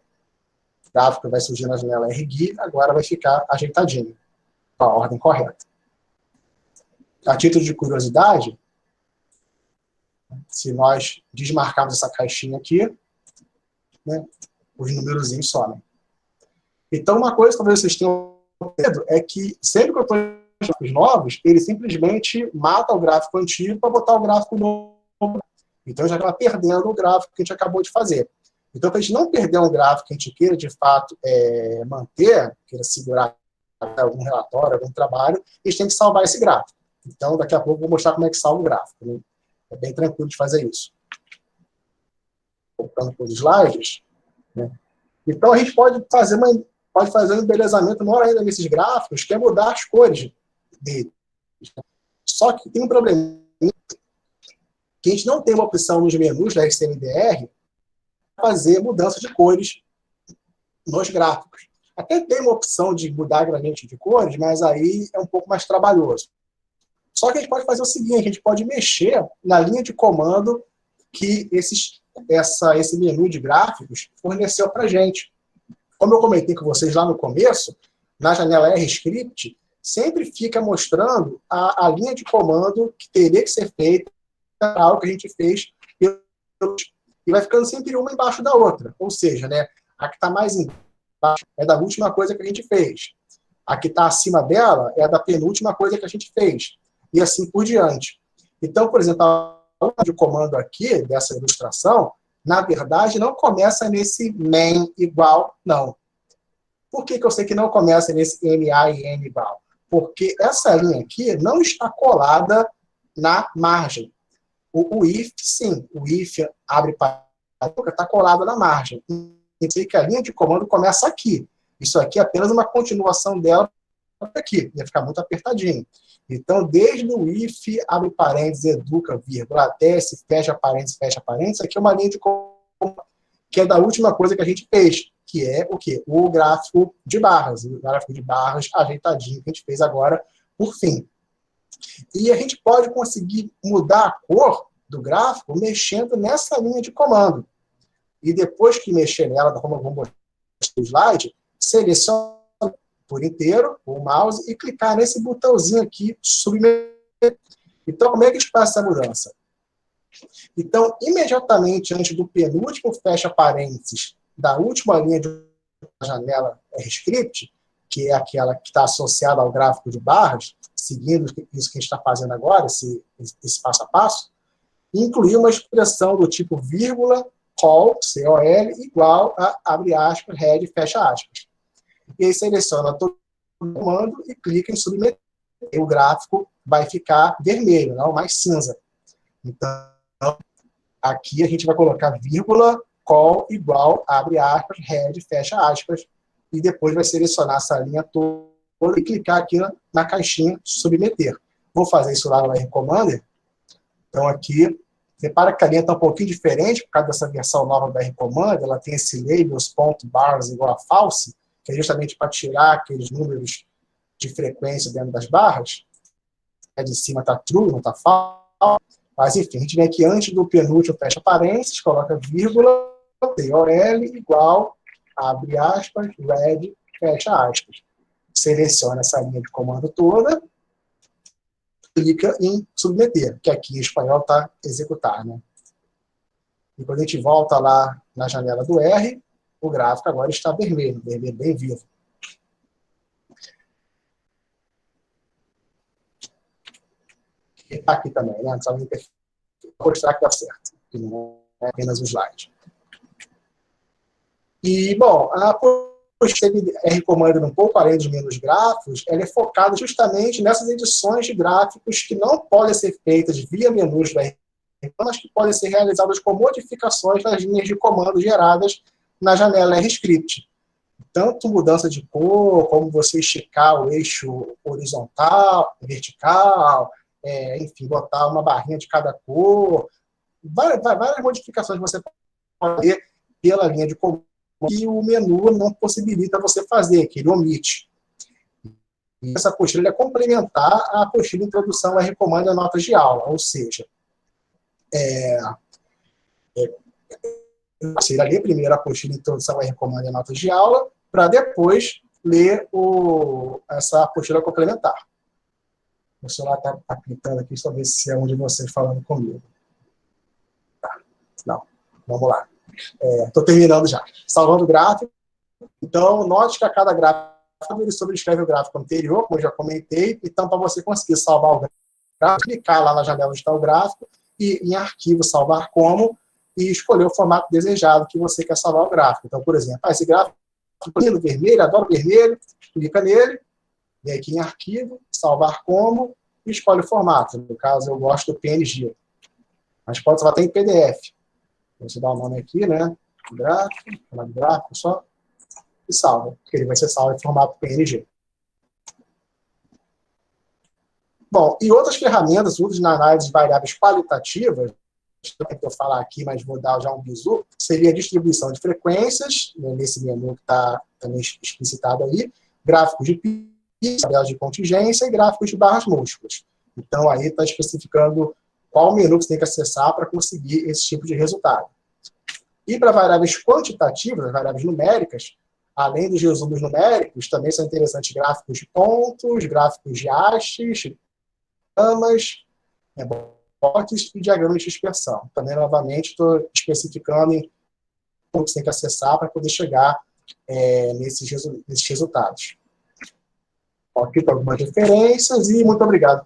O gráfico vai surgir na janela RGui, agora vai ficar ajeitadinho, com a ordem correta. A título de curiosidade, se nós desmarcarmos essa caixinha aqui, né, os numerozinhos somem. Então, uma coisa que talvez vocês tenham medo é que sempre que eu estou em gráficos novos, ele simplesmente mata o gráfico antigo para botar o gráfico novo. Então, já acaba perdendo o gráfico que a gente acabou de fazer. Então, para a gente não perder um gráfico que a gente queira, de fato, manter, queira segurar algum relatório, algum trabalho, a gente tem que salvar esse gráfico. Então, daqui a pouco eu vou mostrar como é que salva o gráfico. Né? É bem tranquilo de fazer isso. Voltando para os slides. Né? Então, a gente pode fazer um embelezamento maior ainda nesses gráficos, que é mudar as cores deles. Só que tem um problema, que a gente não tem uma opção nos menus da RCMDR para fazer mudança de cores nos gráficos. Até tem uma opção de mudar gradiente de cores, mas aí é um pouco mais trabalhoso. Só que a gente pode fazer o seguinte, a gente pode mexer na linha de comando que esse menu de gráficos forneceu para a gente. Como eu comentei com vocês lá no começo, na janela RScript, sempre fica mostrando a linha de comando que teria que ser feita para algo que a gente fez, e vai ficando sempre uma embaixo da outra. Ou seja, né, a que está mais embaixo é da última coisa que a gente fez. A que está acima dela é da penúltima coisa que a gente fez. E assim por diante. Então, por exemplo, a linha de comando aqui, dessa ilustração, na verdade, não começa nesse main igual, não. Por que eu sei que não começa nesse MA e N igual? Porque essa linha aqui não está colada na margem. O if, sim. O if abre para está colado na margem. Tem que ser que a linha de comando começa aqui. Isso aqui é apenas uma continuação dela aqui. Ia ficar muito apertadinho. Então, desde o if, abre parênteses, educa, vírgula, até esse fecha parênteses, aqui é uma linha de comando que é da última coisa que a gente fez, que é o quê? O gráfico de barras. O gráfico de barras ajeitadinho que a gente fez agora, por fim. E a gente pode conseguir mudar a cor do gráfico mexendo nessa linha de comando. E depois que mexer nela, como eu vou mostrar no slide, seleciona por inteiro o mouse e clicar nesse botãozinho aqui, submeter. Então, como é que a gente faz essa mudança? Então, imediatamente antes do penúltimo fecha parênteses da última linha de janela RScript, que é aquela que está associada ao gráfico de barras, seguindo isso que a gente está fazendo agora, esse passo a passo, incluir uma expressão do tipo vírgula, col, C-O-L, igual a, abre aspas, head, fecha aspas. E aí seleciona todo o comando e clica em submeter. E o gráfico vai ficar vermelho, não mais cinza. Então, aqui a gente vai colocar vírgula, col, igual, abre aspas, head, fecha aspas, e depois vai selecionar essa linha toda e clicar aqui na caixinha submeter. Vou fazer isso lá no R Commander. Então, aqui, repara que a linha está um pouquinho diferente, por causa dessa versão nova do R Commander, ela tem esse labels, ponto, bars igual a false, que é justamente para tirar aqueles números de frequência dentro das barras. A de cima está true, não está false. Mas, enfim, a gente vem aqui antes do penúltimo, fecha parênteses, coloca vírgula, TOL igual, abre aspas, red, fecha aspas. Seleciona essa linha de comando toda, clica em submeter, que aqui em espanhol está executar, né? E quando a gente volta lá na janela do R, o gráfico agora está vermelho, vermelho bem vivo. E aqui também, né? Só vou mostrar que dá certo, que não é apenas um slide. E, bom, a R Commander, um pouco além dos menus gráficos, ela é focada justamente nessas edições de gráficos que não podem ser feitas via menus do R Commander, mas que podem ser realizadas com modificações nas linhas de comando geradas na janela RScript. Tanto mudança de cor, como você esticar o eixo horizontal, vertical, enfim, botar uma barrinha de cada cor, várias modificações que você pode fazer pela linha de comando que o menu não possibilita você fazer, que ele omite. E essa apostila é complementar à apostila Introdução a R Commander Notas de Aula, ou seja, você irá ler primeiro a apostila Introdução a R Commander Notas de Aula, para depois ler essa apostila complementar. O celular está apitando aqui, só ver se é um de vocês falando comigo. Tá. Não, vamos lá. Estou terminando já. Salvando o gráfico. Então, note que a cada gráfico ele sobrescreve o gráfico anterior, como eu já comentei. Então, para você conseguir salvar o gráfico, clicar lá na janela onde está o gráfico e em arquivo salvar como e escolher o formato desejado que você quer salvar o gráfico. Então, por exemplo, esse gráfico lindo, vermelho, adoro vermelho, clica nele, vem aqui em arquivo, salvar como e escolhe o formato. No caso, eu gosto do PNG. Mas pode salvar até em PDF. Você dá o nome aqui, né? Gráfico, só, e salva, porque ele vai ser salvo em formato PNG. Bom, e outras ferramentas úteis na análise de variáveis qualitativas, que eu falar aqui, mas vou dar já um bizu, seria a distribuição de frequências, né, nesse menu que está também explicitado aí, gráficos de PIS, tabelas de contingência e gráficos de barras múltiplas. Então, aí está especificando qual menu que você tem que acessar para conseguir esse tipo de resultado. E para variáveis quantitativas, variáveis numéricas, além dos resumos numéricos, também são interessantes gráficos de pontos, gráficos de hastes, gramas, bots e diagramas de dispersão. Também, novamente, estou especificando em como você tem que acessar para poder chegar nesses resultados. Aqui estão algumas referências e muito obrigado.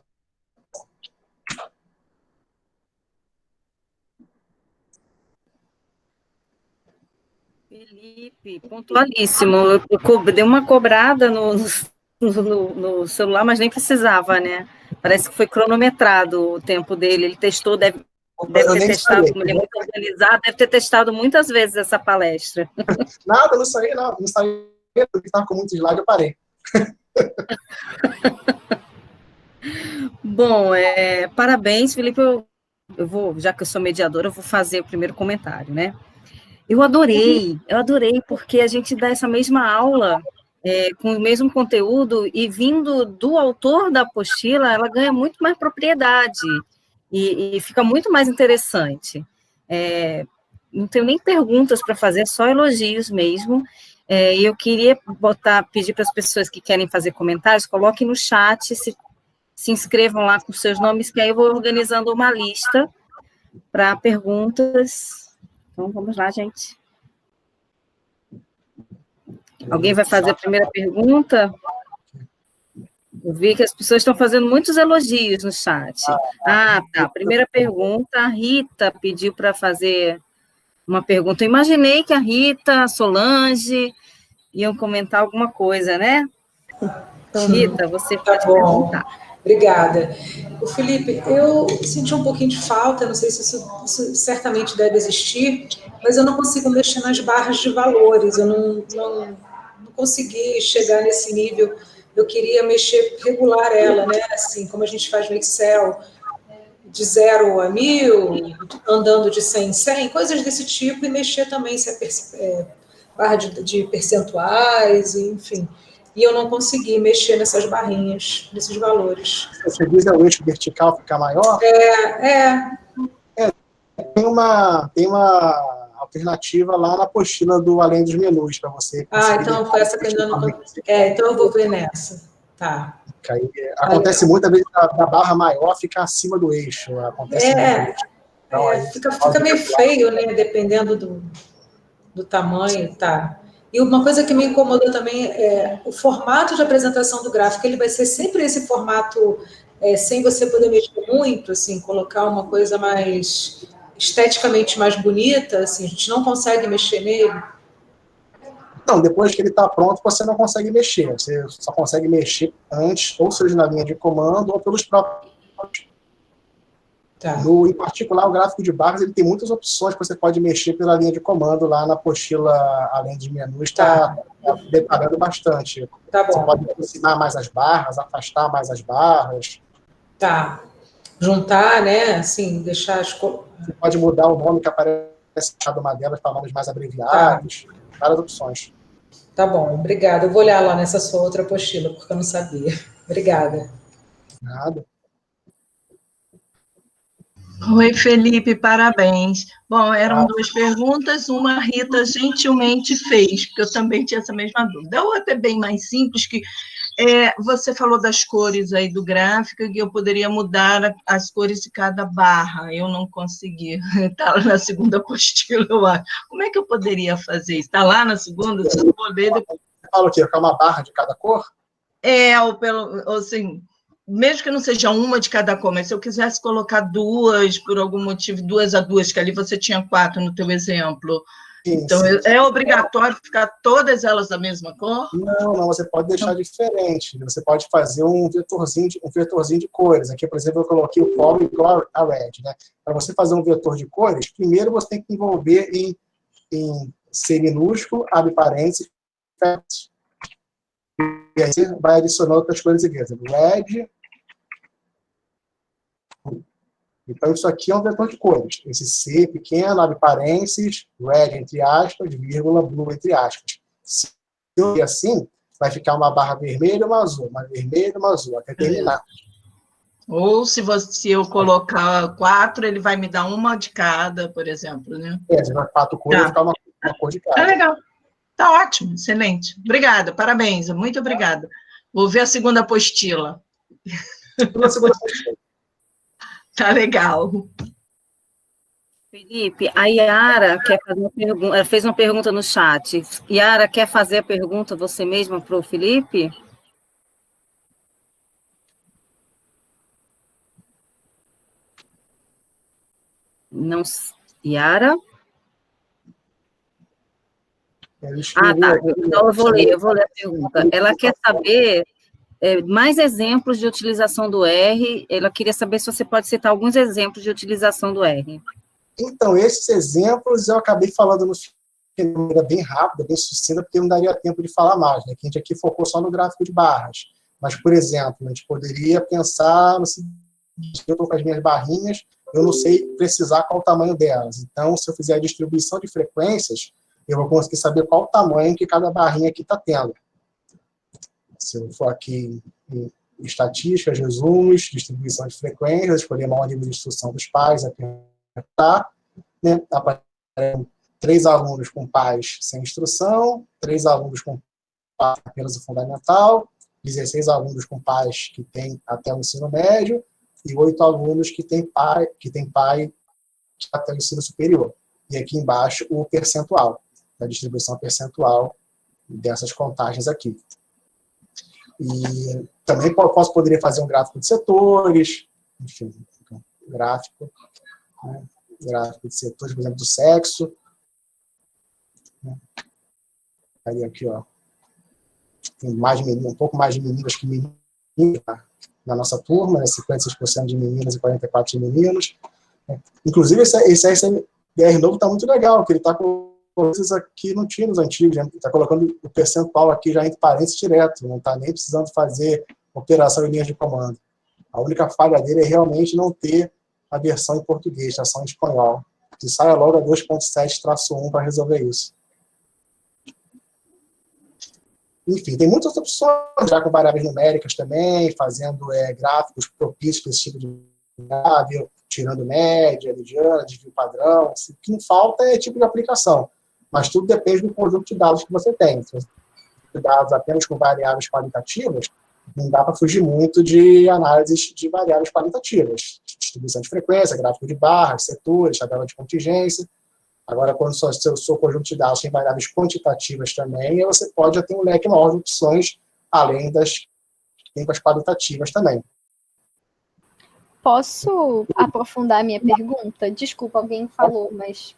Felipe, pontualíssimo. Eu dei uma cobrada no celular, mas nem precisava, né? Parece que foi cronometrado o tempo dele. Ele testou, deve ter testado, como ele é muito organizado, deve ter testado muitas vezes essa palestra. Nada, não saí, não. Não saí, porque estava com muito slide, eu parei. Bom, parabéns, Felipe. Eu vou, já que eu sou mediadora, eu vou fazer o primeiro comentário, né? Eu adorei, porque a gente dá essa mesma aula com o mesmo conteúdo e vindo do autor da apostila, ela ganha muito mais propriedade e fica muito mais interessante. Não tenho nem perguntas para fazer, só elogios mesmo. E eu queria pedir para as pessoas que querem fazer comentários, coloquem no chat, se inscrevam lá com seus nomes, que aí eu vou organizando uma lista para perguntas. Então, vamos lá, gente. Alguém vai fazer a primeira pergunta? Eu vi que as pessoas estão fazendo muitos elogios no chat. Ah, tá. Primeira pergunta, a Rita pediu para fazer uma pergunta. Eu imaginei que a Rita, a Solange iam comentar alguma coisa, né? Rita, você pode perguntar. Obrigada. O Felipe, eu senti um pouquinho de falta, não sei se isso certamente deve existir, mas eu não consigo mexer nas barras de valores, eu não consegui chegar nesse nível. Eu queria mexer, regular ela, né? Assim, como a gente faz no Excel, de 0 a 1000, andando de 100 em 100, coisas desse tipo, e mexer também se barra de percentuais, enfim. E eu não consegui mexer nessas barrinhas, nesses valores. Você diz o eixo vertical ficar maior? Tem uma alternativa lá na apostila do Além dos Menus para você. Então foi essa que eu ainda não. Então eu vou ver nessa. Tá. Aí, acontece muitas vezes da barra maior ficar acima do eixo. Acontece muito. Então, fica meio feio, né? Dependendo do tamanho, tá. E uma coisa que me incomodou também é o formato de apresentação do gráfico. Ele vai ser sempre esse formato, sem você poder mexer muito, assim, colocar uma coisa mais esteticamente mais bonita, assim, a gente não consegue mexer nele. Não, depois que ele está pronto, você não consegue mexer. Você só consegue mexer antes, ou seja, na linha de comando, ou pelos próprios. Tá. Em particular, o gráfico de barras ele tem muitas opções que você pode mexer pela linha de comando lá na apostila, além de menus, está detalhando bastante. Tá bom. Você pode aproximar mais as barras, afastar mais as barras. Tá. Juntar, né? Assim, deixar as... Você pode mudar o nome que aparece em uma delas para nomes mais abreviados. Tá. Várias opções. Tá bom, obrigada. Eu vou olhar lá nessa sua outra apostila, porque eu não sabia. Obrigada. Nada. Oi, Felipe, parabéns. Bom, eram duas perguntas, uma a Rita gentilmente fez, porque eu também tinha essa mesma dúvida. A outra é bem mais simples, que você falou das cores aí do gráfico, que eu poderia mudar as cores de cada barra, eu não consegui, está lá na segunda apostila, eu acho. Como é que eu poderia fazer isso? Está lá na segunda? Se eu vou ler depois. Você fala o quê? Ficar uma barra de cada cor? Ou assim... Mesmo que não seja uma de cada cor, mas se eu quisesse colocar duas, por algum motivo, 2 a 2, que ali você tinha 4 no teu exemplo. Sim, então, sim. É obrigatório ficar todas elas da mesma cor? Não, você pode deixar diferente. Você pode fazer um vetorzinho de cores. Aqui, por exemplo, eu coloquei o color igual a red. Né? Para você fazer um vetor de cores, primeiro você tem que envolver em C minúsculo, abre parênteses, e aí você vai adicionando outras cores aqui. Red. Então, isso aqui é um vetor de cores. Esse C pequeno, abre parênteses, red entre aspas, vírgula, blue entre aspas. Se eu ver assim, vai ficar uma barra vermelha e uma azul, uma vermelha e uma azul, até terminar. Ou se eu colocar 4, ele vai me dar uma de cada, por exemplo, né? Se vai 4 cores, vai ficar uma cor de cada. Legal. Tá ótimo, excelente. Obrigada, parabéns, muito obrigada. Vou ver a segunda apostila. Tá legal. Felipe, a Yara quer fazer uma pergunta, ela fez uma pergunta no chat. Yara, quer fazer a pergunta você mesma para o Felipe? Não, Yara? Tá. Então eu vou ler a pergunta. Ela quer saber mais exemplos de utilização do R. Ela queria saber se você pode citar alguns exemplos de utilização do R. Então, esses exemplos eu acabei falando de maneira bem rápida, bem sucinta, porque não daria tempo de falar mais, né? Que a gente aqui focou só no gráfico de barras. Mas, por exemplo, a gente poderia pensar no seguinte: eu estou com as minhas barrinhas, eu não sei precisar qual o tamanho delas. Então, se eu fizer a distribuição de frequências, eu vou conseguir saber qual o tamanho que cada barrinha aqui está tendo. Se eu for aqui em estatísticas, resumos, distribuição de frequências, escolher uma ordem de instrução dos pais, apertar, né? Aparecem 3 alunos com pais sem instrução, 3 alunos com pais apenas o fundamental, 16 alunos com pais que têm até o ensino médio, e 8 alunos que têm pai até o ensino superior. E aqui embaixo o percentual, a distribuição percentual dessas contagens aqui. E também poderia fazer um gráfico de setores, enfim, gráfico, né? Gráfico de setores, por exemplo, do sexo. Aí aqui, ó, tem um pouco mais de meninas que meninos na nossa turma, né? 56% de meninas e 44% de meninos. Inclusive, esse SMR novo está muito legal, que ele está com coisas aqui não tinha nos antigos, né? Está colocando o percentual aqui já entre parênteses direto, não está nem precisando fazer operação em linhas de comando. A única falha dele é realmente não ter a versão em português, a versão em espanhol. Que saia logo a 2.7-1 para resolver isso. Enfim, tem muitas opções, já com variáveis numéricas também, fazendo gráficos propícios para esse tipo de variável, tirando média, mediana, desvio padrão. O que não falta é tipo de aplicação. Mas tudo depende do conjunto de dados que você tem. Se você tem dados apenas com variáveis qualitativas, não dá para fugir muito de análises de variáveis qualitativas. Distribuição de frequência, gráfico de barras, setores, tabela de contingência. Agora, quando o seu conjunto de dados tem variáveis quantitativas também, você pode já ter um leque maior de opções, além das qualitativas também. Posso aprofundar a minha pergunta? Desculpa, alguém falou, mas...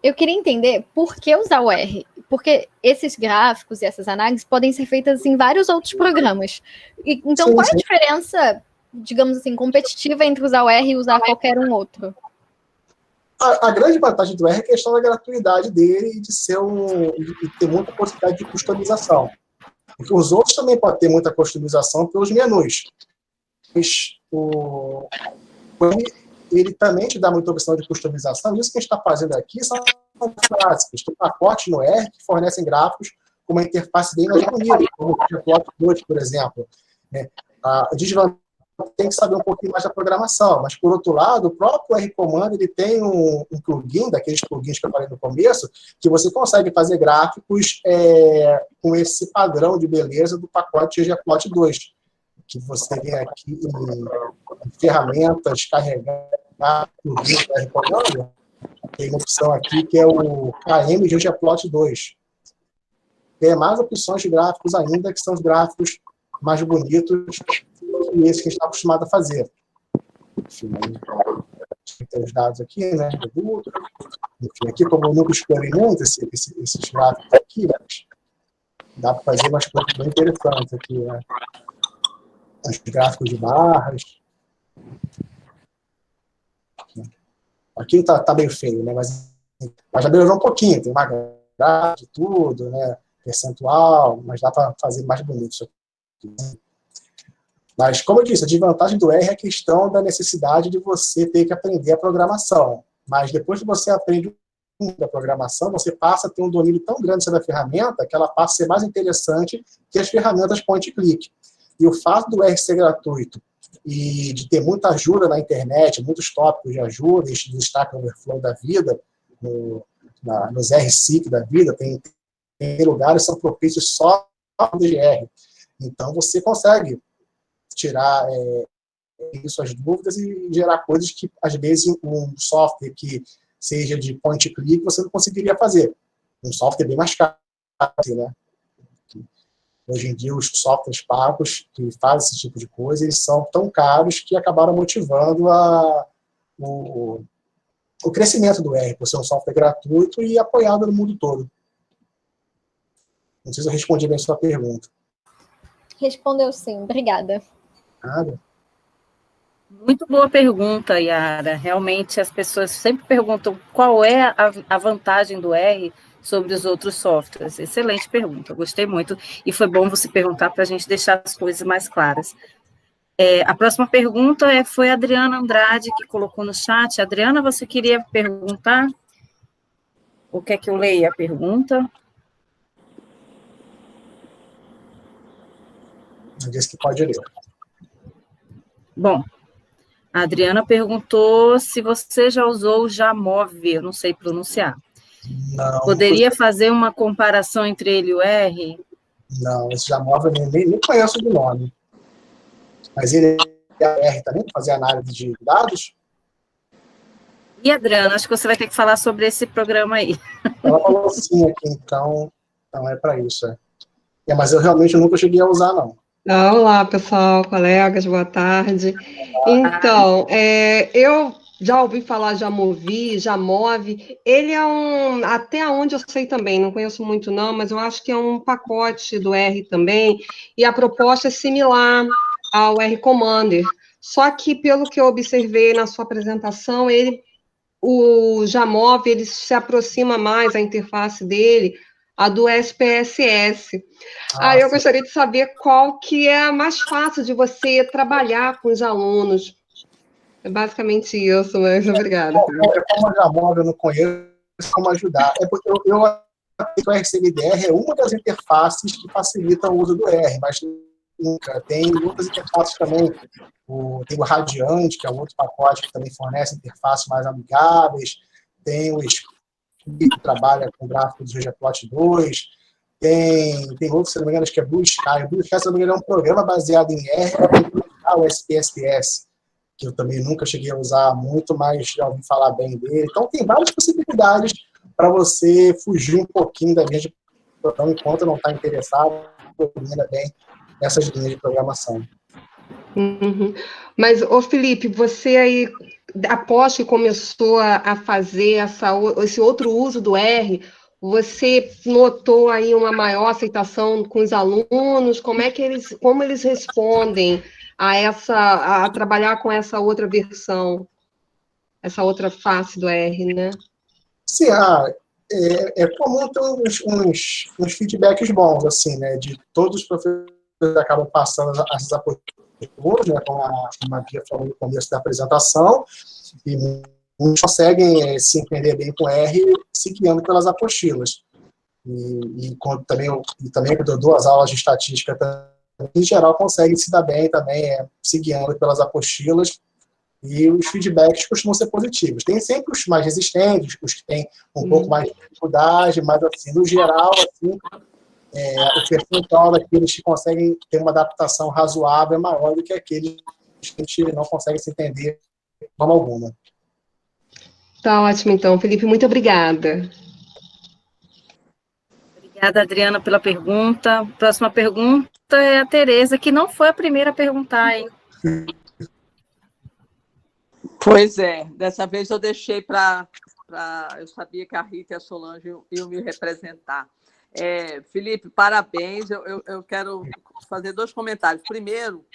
eu queria entender por que usar o R. Porque esses gráficos e essas análises podem ser feitas em vários outros programas. Então, sim, qual é a diferença, digamos assim, competitiva entre usar o R e usar qualquer um outro? A grande vantagem do R é a questão da gratuidade dele e de ter muita possibilidade de customização. Porque os outros também podem ter muita customização pelos menus. Mas ele também te dá muita opção de customização. Isso que a gente está fazendo aqui são clássicos. Tem pacotes no R que fornecem gráficos com uma interface bem mais bonita, como o Plot2, por exemplo. A desvantagem tem que saber um pouquinho mais da programação, mas, por outro lado, o próprio R-Command ele tem um plugin, daqueles plugins que eu falei no começo, que você consegue fazer gráficos com esse padrão de beleza do pacote ggplot2, que você vem aqui em ferramentas, carregar plugin do R-Command, tem uma opção aqui que é o KM ggplot2. Tem mais opções de gráficos ainda, que são os gráficos mais bonitos e esse que a gente está acostumado a fazer. Enfim, tem os dados aqui, né? Enfim, aqui, como eu nunca explorei muito esses gráficos aqui, dá para fazer umas coisas bem interessantes aqui, né? Os gráficos de barras. Aqui tá meio feio, né? Mas já melhorou um pouquinho, tem uma grade de tudo, né? Percentual, mas dá para fazer mais bonito isso aqui. Mas, como eu disse, a desvantagem do R é a questão da necessidade de você ter que aprender a programação. Mas depois que você aprende a programação, você passa a ter um domínio tão grande sobre a ferramenta que ela passa a ser mais interessante que as ferramentas point and click. E o fato do R ser gratuito e de ter muita ajuda na internet, muitos tópicos de ajuda, do Stack Overflow da vida, nos RSIC da vida, tem lugares que são propícios só de R. Então, você consegue tirar suas dúvidas e gerar coisas que, às vezes, um software que seja de point and click, você não conseguiria fazer. Um software bem mais caro, né? Hoje em dia, os softwares pagos que fazem esse tipo de coisa, eles são tão caros que acabaram motivando o crescimento do R, por ser um software gratuito e apoiado no mundo todo. Não sei se eu respondi bem a sua pergunta. Respondeu sim, obrigada. Nada. Muito boa pergunta, Yara. Realmente, as pessoas sempre perguntam qual é a vantagem do R sobre os outros softwares. Excelente pergunta, gostei muito. E foi bom você perguntar para a gente deixar as coisas mais claras. A próxima pergunta foi a Adriana Andrade, que colocou no chat. Adriana, você queria perguntar? Ou quer que eu leia a pergunta? Eu disse que pode ler. Bom, a Adriana perguntou se você já usou o Jamov, eu não sei pronunciar. Não. Poderia fazer uma comparação entre ele e o R? Não, esse Jamov eu nem conheço de nome. Mas ele é R também, para fazer análise de dados? E, Adriana, acho que você vai ter que falar sobre esse programa aí. Ela falou sim aqui, então é para isso. Mas eu realmente nunca cheguei a usar, não. Olá, pessoal, colegas, boa tarde. Então, eu já ouvi falar de Amovi, Jamove. Ele é até onde eu sei também, não conheço muito não, mas eu acho que é um pacote do R também, e a proposta é similar ao R Commander. Só que, pelo que eu observei na sua apresentação, o Jamove, ele se aproxima mais, a interface dele, a do SPSS. Eu gostaria de saber qual que é a mais fácil de você trabalhar com os alunos. É basicamente isso, mas obrigada. Como a Jamove eu não conheço como ajudar. É porque eu acredito que o RCMDR é uma das interfaces que facilita o uso do R, mas nunca. Tem outras interfaces também. Tem o Radiante, que é um outro pacote que também fornece interfaces mais amigáveis. Tem o Script, que trabalha com gráficos do ggplot 2. Tem outro, se não me engano, acho que é Blue Sky. O Blue Sky, se não me engano, é um programa baseado em R para implementar o SPSS, que eu também nunca cheguei a usar muito, mas já ouvi falar bem dele. Então, tem várias possibilidades para você fugir um pouquinho da linha de programação enquanto não está interessado, domina bem essas linhas de programação. Uhum. Mas, Felipe, você aí, após que começou a fazer esse outro uso do R, você notou aí uma maior aceitação com os alunos? Como eles respondem a trabalhar com essa outra versão, essa outra face do R, né? Sim, é comum ter uns feedbacks bons, assim, né? De todos os professores que acabam passando essas apostilas, né? Como a Bia falou no começo da apresentação, e muitos conseguem se entender bem com R se guiando pelas apostilas. E também quando eu dou as aulas de estatística, em geral, conseguem se dar bem também, se guiando pelas apostilas, e os feedbacks costumam ser positivos. Tem sempre os mais resistentes, os que têm um pouco mais de dificuldade, mas, assim, no geral, assim, o percentual daqueles que conseguem ter uma adaptação razoável é maior do que aqueles que a gente não consegue se entender de forma alguma. Tá ótimo, então. Felipe, muito obrigada. Obrigada, Adriana, pela pergunta. Próxima pergunta é a Tereza, que não foi a primeira a perguntar, hein? Pois é, dessa vez eu deixei eu sabia que a Rita e a Solange iam me representar. Felipe, parabéns. Eu quero fazer 2 comentários. Primeiro,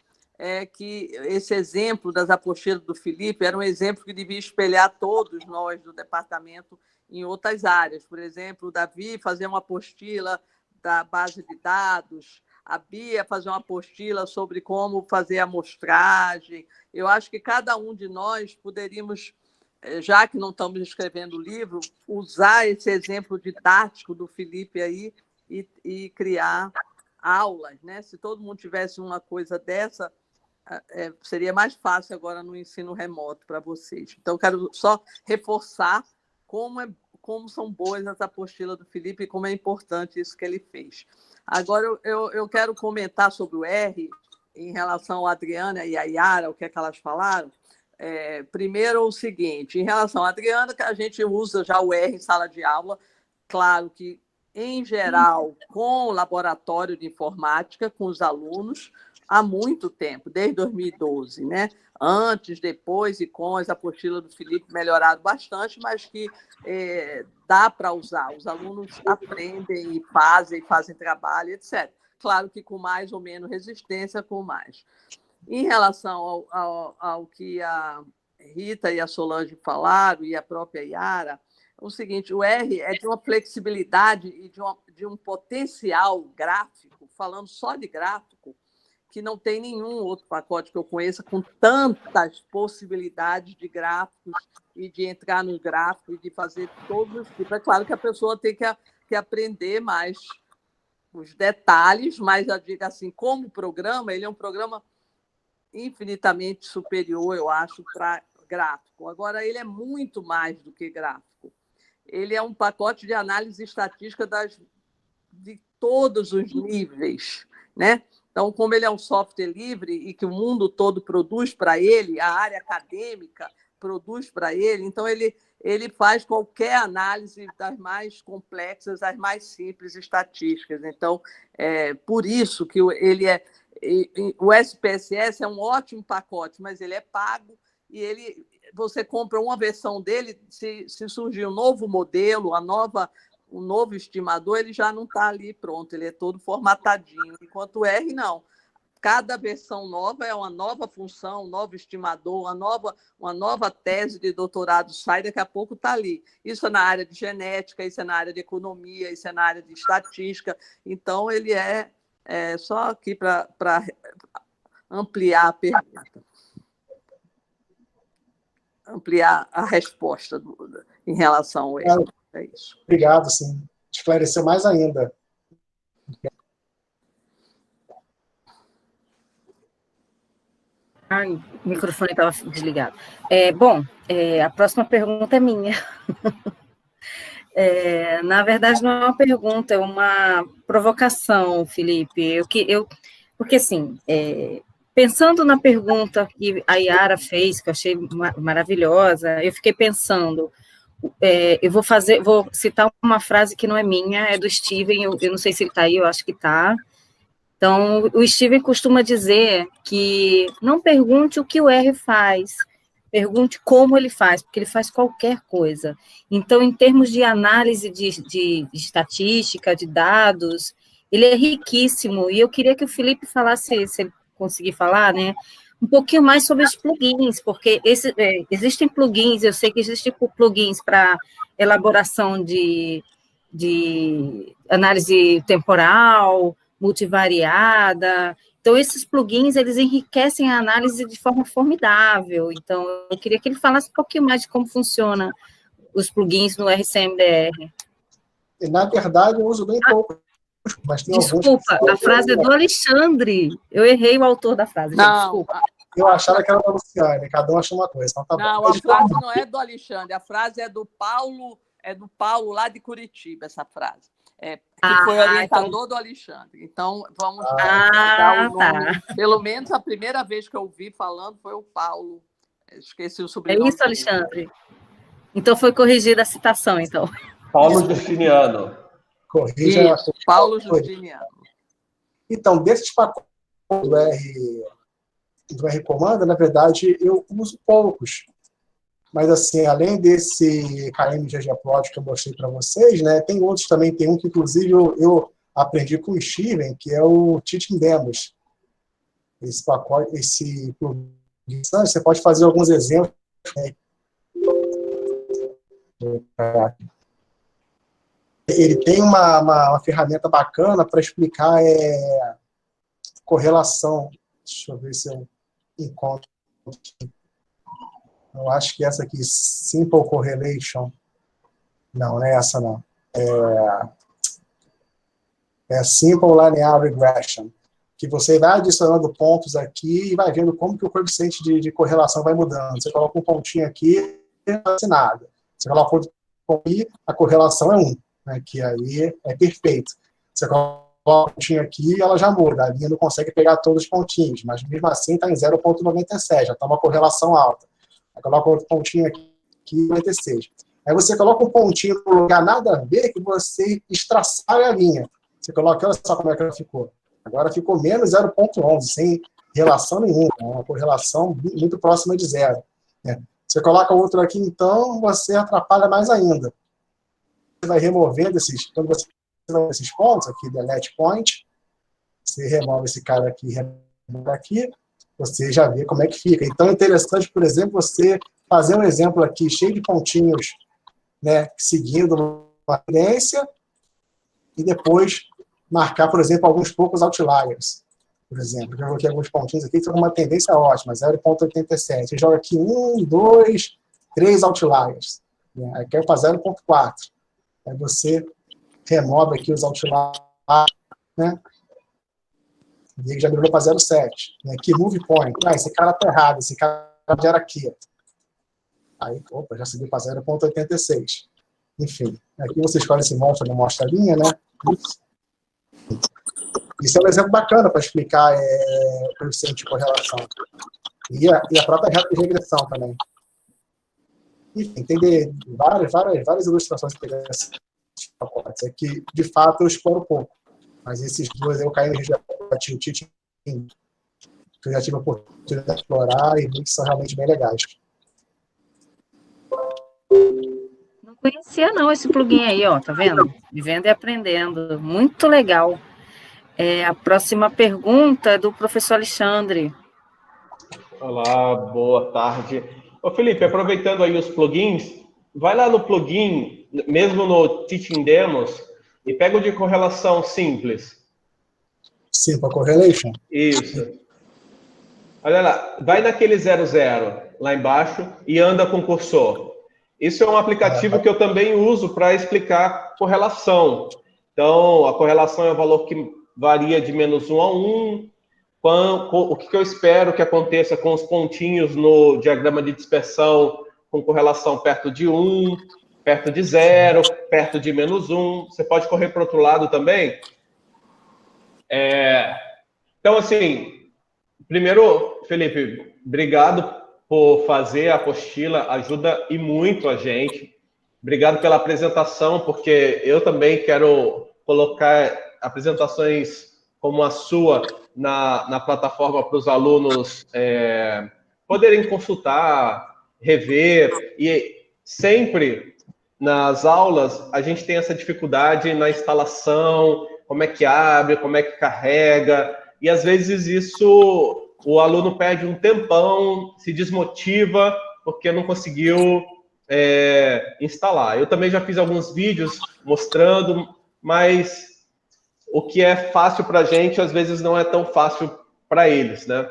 que esse exemplo das apostilas do Felipe era um exemplo que devia espelhar todos nós do departamento em outras áreas. Por exemplo, o Davi fazer uma apostila da base de dados, a Bia fazer uma apostila sobre como fazer a amostragem. Eu acho que cada um de nós poderíamos, já que não estamos escrevendo o livro, usar esse exemplo didático do Felipe aí e criar aulas, né? Se todo mundo tivesse uma coisa dessa, seria mais fácil agora no ensino remoto para vocês. Então, quero só reforçar como são boas as apostilas do Felipe e como é importante isso que ele fez. Agora, eu quero comentar sobre o R, em relação à Adriana e à Yara, o que é que elas falaram. Primeiro, o seguinte, em relação à Adriana, que a gente usa já o R em sala de aula, claro que, em geral, com o laboratório de informática, com os alunos, há muito tempo, desde 2012, né? Antes, depois e com as apostilas do Felipe melhoraram bastante, mas que dá para usar. Os alunos aprendem e fazem trabalho, etc. Claro que com mais ou menos resistência, com mais. Em relação ao que a Rita e a Solange falaram, e a própria Yara, é o seguinte, o R é de uma flexibilidade e de um potencial gráfico, falando só de gráfico, que não tem nenhum outro pacote que eu conheça com tantas possibilidades de gráficos e de entrar no gráfico e de fazer todos os tipos. É claro que a pessoa tem que aprender mais os detalhes, mas eu digo assim, como programa, ele é um programa infinitamente superior, eu acho, para gráfico. Agora, ele é muito mais do que gráfico. Ele é um pacote de análise estatística de todos os níveis, né? Então, como ele é um software livre e que o mundo todo produz para ele, a área acadêmica produz para ele, então ele faz qualquer análise, das mais complexas às mais simples estatísticas. Então, por isso que o SPSS é um ótimo pacote, mas ele é pago e você compra uma versão dele, se surgir um novo modelo, um novo estimador, ele já não está ali pronto, ele é todo formatadinho, enquanto o R não. Cada versão nova é uma nova função, um novo estimador, uma nova tese de doutorado sai, daqui a pouco está ali. Isso é na área de genética, isso é na área de economia, isso é na área de estatística. Então, ele é só aqui para ampliar a pergunta. Ampliar a resposta em relação ao erro. É isso. Obrigado, sim. Esclareceu mais ainda. Ai, o microfone estava desligado. A próxima pergunta é minha. Na verdade, não é uma pergunta, é uma provocação, Felipe. Porque, assim, pensando na pergunta que a Yara fez, que eu achei maravilhosa, eu fiquei pensando, eu vou citar uma frase que não é minha, é do Steven, eu não sei se ele está aí, eu acho que está. Então, o Steven costuma dizer que não pergunte o que o R faz, pergunte como ele faz, porque ele faz qualquer coisa. Então, em termos de análise de estatística, de dados, ele é riquíssimo, e eu queria que o Felipe falasse, se ele conseguir falar, né, um pouquinho mais sobre os plugins, porque existem plugins, eu sei que existem plugins para elaboração de análise temporal, multivariada. Então, esses plugins, eles enriquecem a análise de forma formidável. Então, eu queria que ele falasse um pouquinho mais de como funciona os plugins no RCMDR. Na verdade, eu uso bem pouco. Mas tem desculpa, a frase é do Alexandre. Eu errei o autor da frase. Não, desculpa. Eu achava que era da Luciane, cada um achou uma coisa. Então tá não, bom. A frase não é do Alexandre, a frase é do Paulo lá de Curitiba, essa frase. Que foi orientador do Alexandre. Então, vamos dar o nome. Tá. Pelo menos a primeira vez que eu ouvi falando foi o Paulo. Esqueci o sobrenome. É isso, Alexandre. Então, foi corrigida a citação, então. Paulo Justiniano. Corrija. Isso, Paulo Justiniano. Então, desses pacotes do R Comanda, na verdade, eu uso poucos. Mas, assim, além desse KM-GGplot que eu mostrei para vocês, né, tem outros também. Tem um que, inclusive, eu aprendi com o Steven, que é o Teaching Demos. Esse pacote, você pode fazer alguns exemplos. Ele tem uma ferramenta bacana para explicar correlação. Deixa eu ver se eu encontro aqui. Eu acho que essa aqui, Simple Correlation. Não é essa, não. É Simple Linear Regression. Que você vai adicionando pontos aqui e vai vendo como que o coeficiente de correlação vai mudando. Você coloca um pontinho aqui, não acontece nada. Você coloca outro pontinho aqui, a correlação é 1, né, que aí é perfeito. Você coloca um pontinho aqui, ela já muda. A linha não consegue pegar todos os pontinhos, mas mesmo assim está em 0,97, já está uma correlação alta. Aí coloca outro pontinho aqui, 96. Aí você coloca um pontinho no lugar nada a ver, que você estraçalha a linha. Você coloca, olha só como é que ela ficou. Agora ficou menos 0,11, sem relação nenhuma. É uma correlação muito próxima de zero. Né? Você coloca outro aqui, então, você atrapalha mais ainda. Você vai removendo quando você remove esses pontos, aqui, delete point, você remove esse cara aqui, remove aqui, você já vê como é que fica. Então, é interessante, por exemplo, você fazer um exemplo aqui cheio de pontinhos, né, seguindo uma tendência, e depois marcar, por exemplo, alguns poucos outliers. Por exemplo, eu coloquei alguns pontinhos aqui que são uma tendência ótima, 0,87. Você joga aqui 1, 2, 3 outliers. Né? Aí quer fazer 0,4. Aí você remove aqui os outliers, né? E ele já melhorou para 0,7. Né? Que move point. Esse cara está errado, esse cara era aqui. Aí, opa, já subiu para 0,86. Enfim, aqui você escolhe se mostra ou não mostra a linha, né? Isso é um exemplo bacana para explicar o coeficiente de correlação. E a própria reta de regressão também. enfim, entender várias ilustrações interessantes pacotes. É que, de fato, eu exploro pouco. Mas esses dois eu caí no Rio de Tite, que eu já tive a oportunidade de explorar e vi que são realmente bem legais. Não conhecia não esse plugin aí, ó, tá vendo? Vivendo e aprendendo. Muito legal. A próxima pergunta é do professor Alexandre. Olá, boa tarde. Ô, Felipe, aproveitando aí os plugins, vai lá no plugin, mesmo no Teaching Demos, e pega o de correlação simples. Simple Correlation? Isso. Olha lá, vai naquele 00 lá embaixo e anda com o cursor. Isso é um aplicativo que eu também uso para explicar correlação. Então, a correlação é um valor que varia de -1 a 1. O que eu espero que aconteça com os pontinhos no diagrama de dispersão com correlação perto de 1, perto de 0, perto de -1. Você pode correr para o outro lado também. Então, assim, primeiro, Felipe, obrigado por fazer a apostila, ajuda e muito a gente. Obrigado pela apresentação, porque eu também quero colocar apresentações como a sua na plataforma para os alunos poderem consultar, rever. E sempre nas aulas a gente tem essa dificuldade na instalação, como é que abre, como é que carrega, e às vezes isso o aluno perde um tempão, se desmotiva porque não conseguiu instalar. Eu também já fiz alguns vídeos mostrando, mas o que é fácil para a gente, às vezes não é tão fácil para eles, né?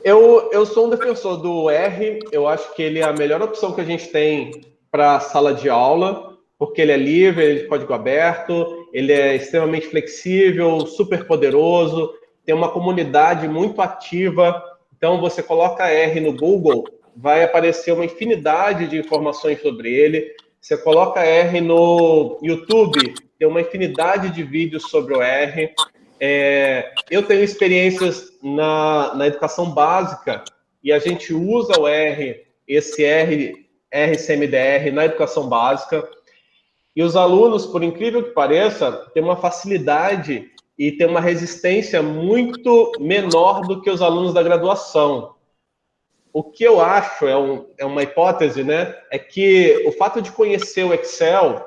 Eu sou um defensor do R, eu acho que ele é a melhor opção que a gente tem para a sala de aula, porque ele é livre, ele é de código aberto, ele é extremamente flexível, super poderoso, tem uma comunidade muito ativa. Então, você coloca R no Google, vai aparecer uma infinidade de informações sobre ele. Você coloca R no YouTube, tem uma infinidade de vídeos sobre o R. Eu tenho experiências na educação básica e a gente usa o R, esse RCMDR na educação básica. E os alunos, por incrível que pareça, têm uma facilidade e têm uma resistência muito menor do que os alunos da graduação. O que eu acho, é uma hipótese, né? É que o fato de conhecer o Excel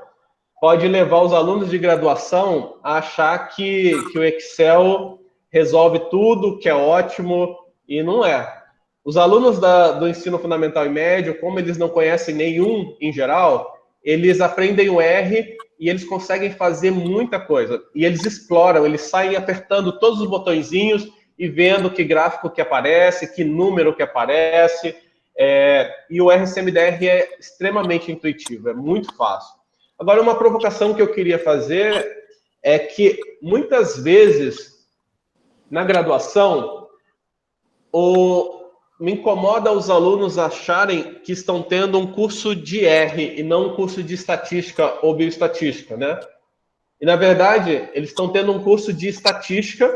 pode levar os alunos de graduação a achar que o Excel resolve tudo, que é ótimo, e não é. Os alunos do ensino fundamental e médio, como eles não conhecem nenhum em geral, eles aprendem o R e eles conseguem fazer muita coisa. E eles exploram, eles saem apertando todos os botõezinhos e vendo que gráfico que aparece, que número que aparece. E o RCMDR é extremamente intuitivo, é muito fácil. Agora, uma provocação que eu queria fazer é que, muitas vezes, na graduação, me incomoda os alunos acharem que estão tendo um curso de R e não um curso de estatística ou bioestatística, né? E, na verdade, eles estão tendo um curso de estatística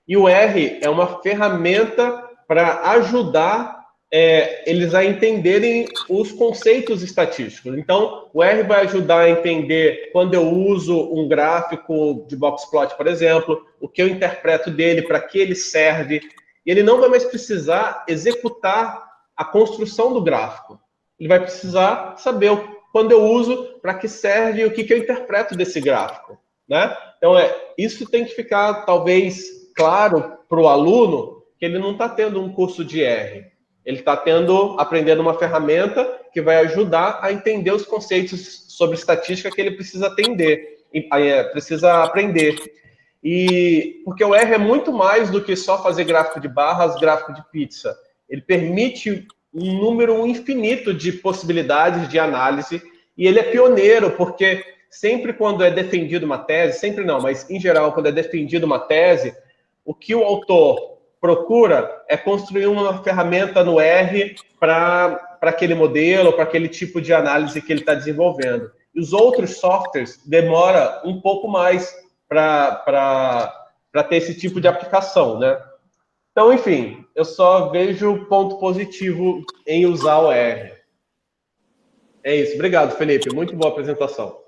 e o R é uma ferramenta para ajudar eles a entenderem os conceitos estatísticos. Então, o R vai ajudar a entender quando eu uso um gráfico de boxplot, por exemplo, o que eu interpreto dele, para que ele serve. E ele não vai mais precisar executar a construção do gráfico. Ele vai precisar saber quando eu uso, para que serve e o que eu interpreto desse gráfico, né? Então, isso tem que ficar, talvez, claro para o aluno, que ele não está tendo um curso de R. Ele está aprendendo uma ferramenta que vai ajudar a entender os conceitos sobre estatística que ele precisa precisa aprender. E porque o R é muito mais do que só fazer gráfico de barras, gráfico de pizza. Ele permite um número infinito de possibilidades de análise e ele é pioneiro, porque sempre quando é defendido uma tese, sempre não, mas em geral, quando é defendido uma tese, o que o autor procura é construir uma ferramenta no R para aquele modelo, para aquele tipo de análise que ele está desenvolvendo. E os outros softwares demoram um pouco mais para ter esse tipo de aplicação, né? Então, enfim, eu só vejo ponto positivo em usar o R. É isso. Obrigado, Felipe. Muito boa apresentação.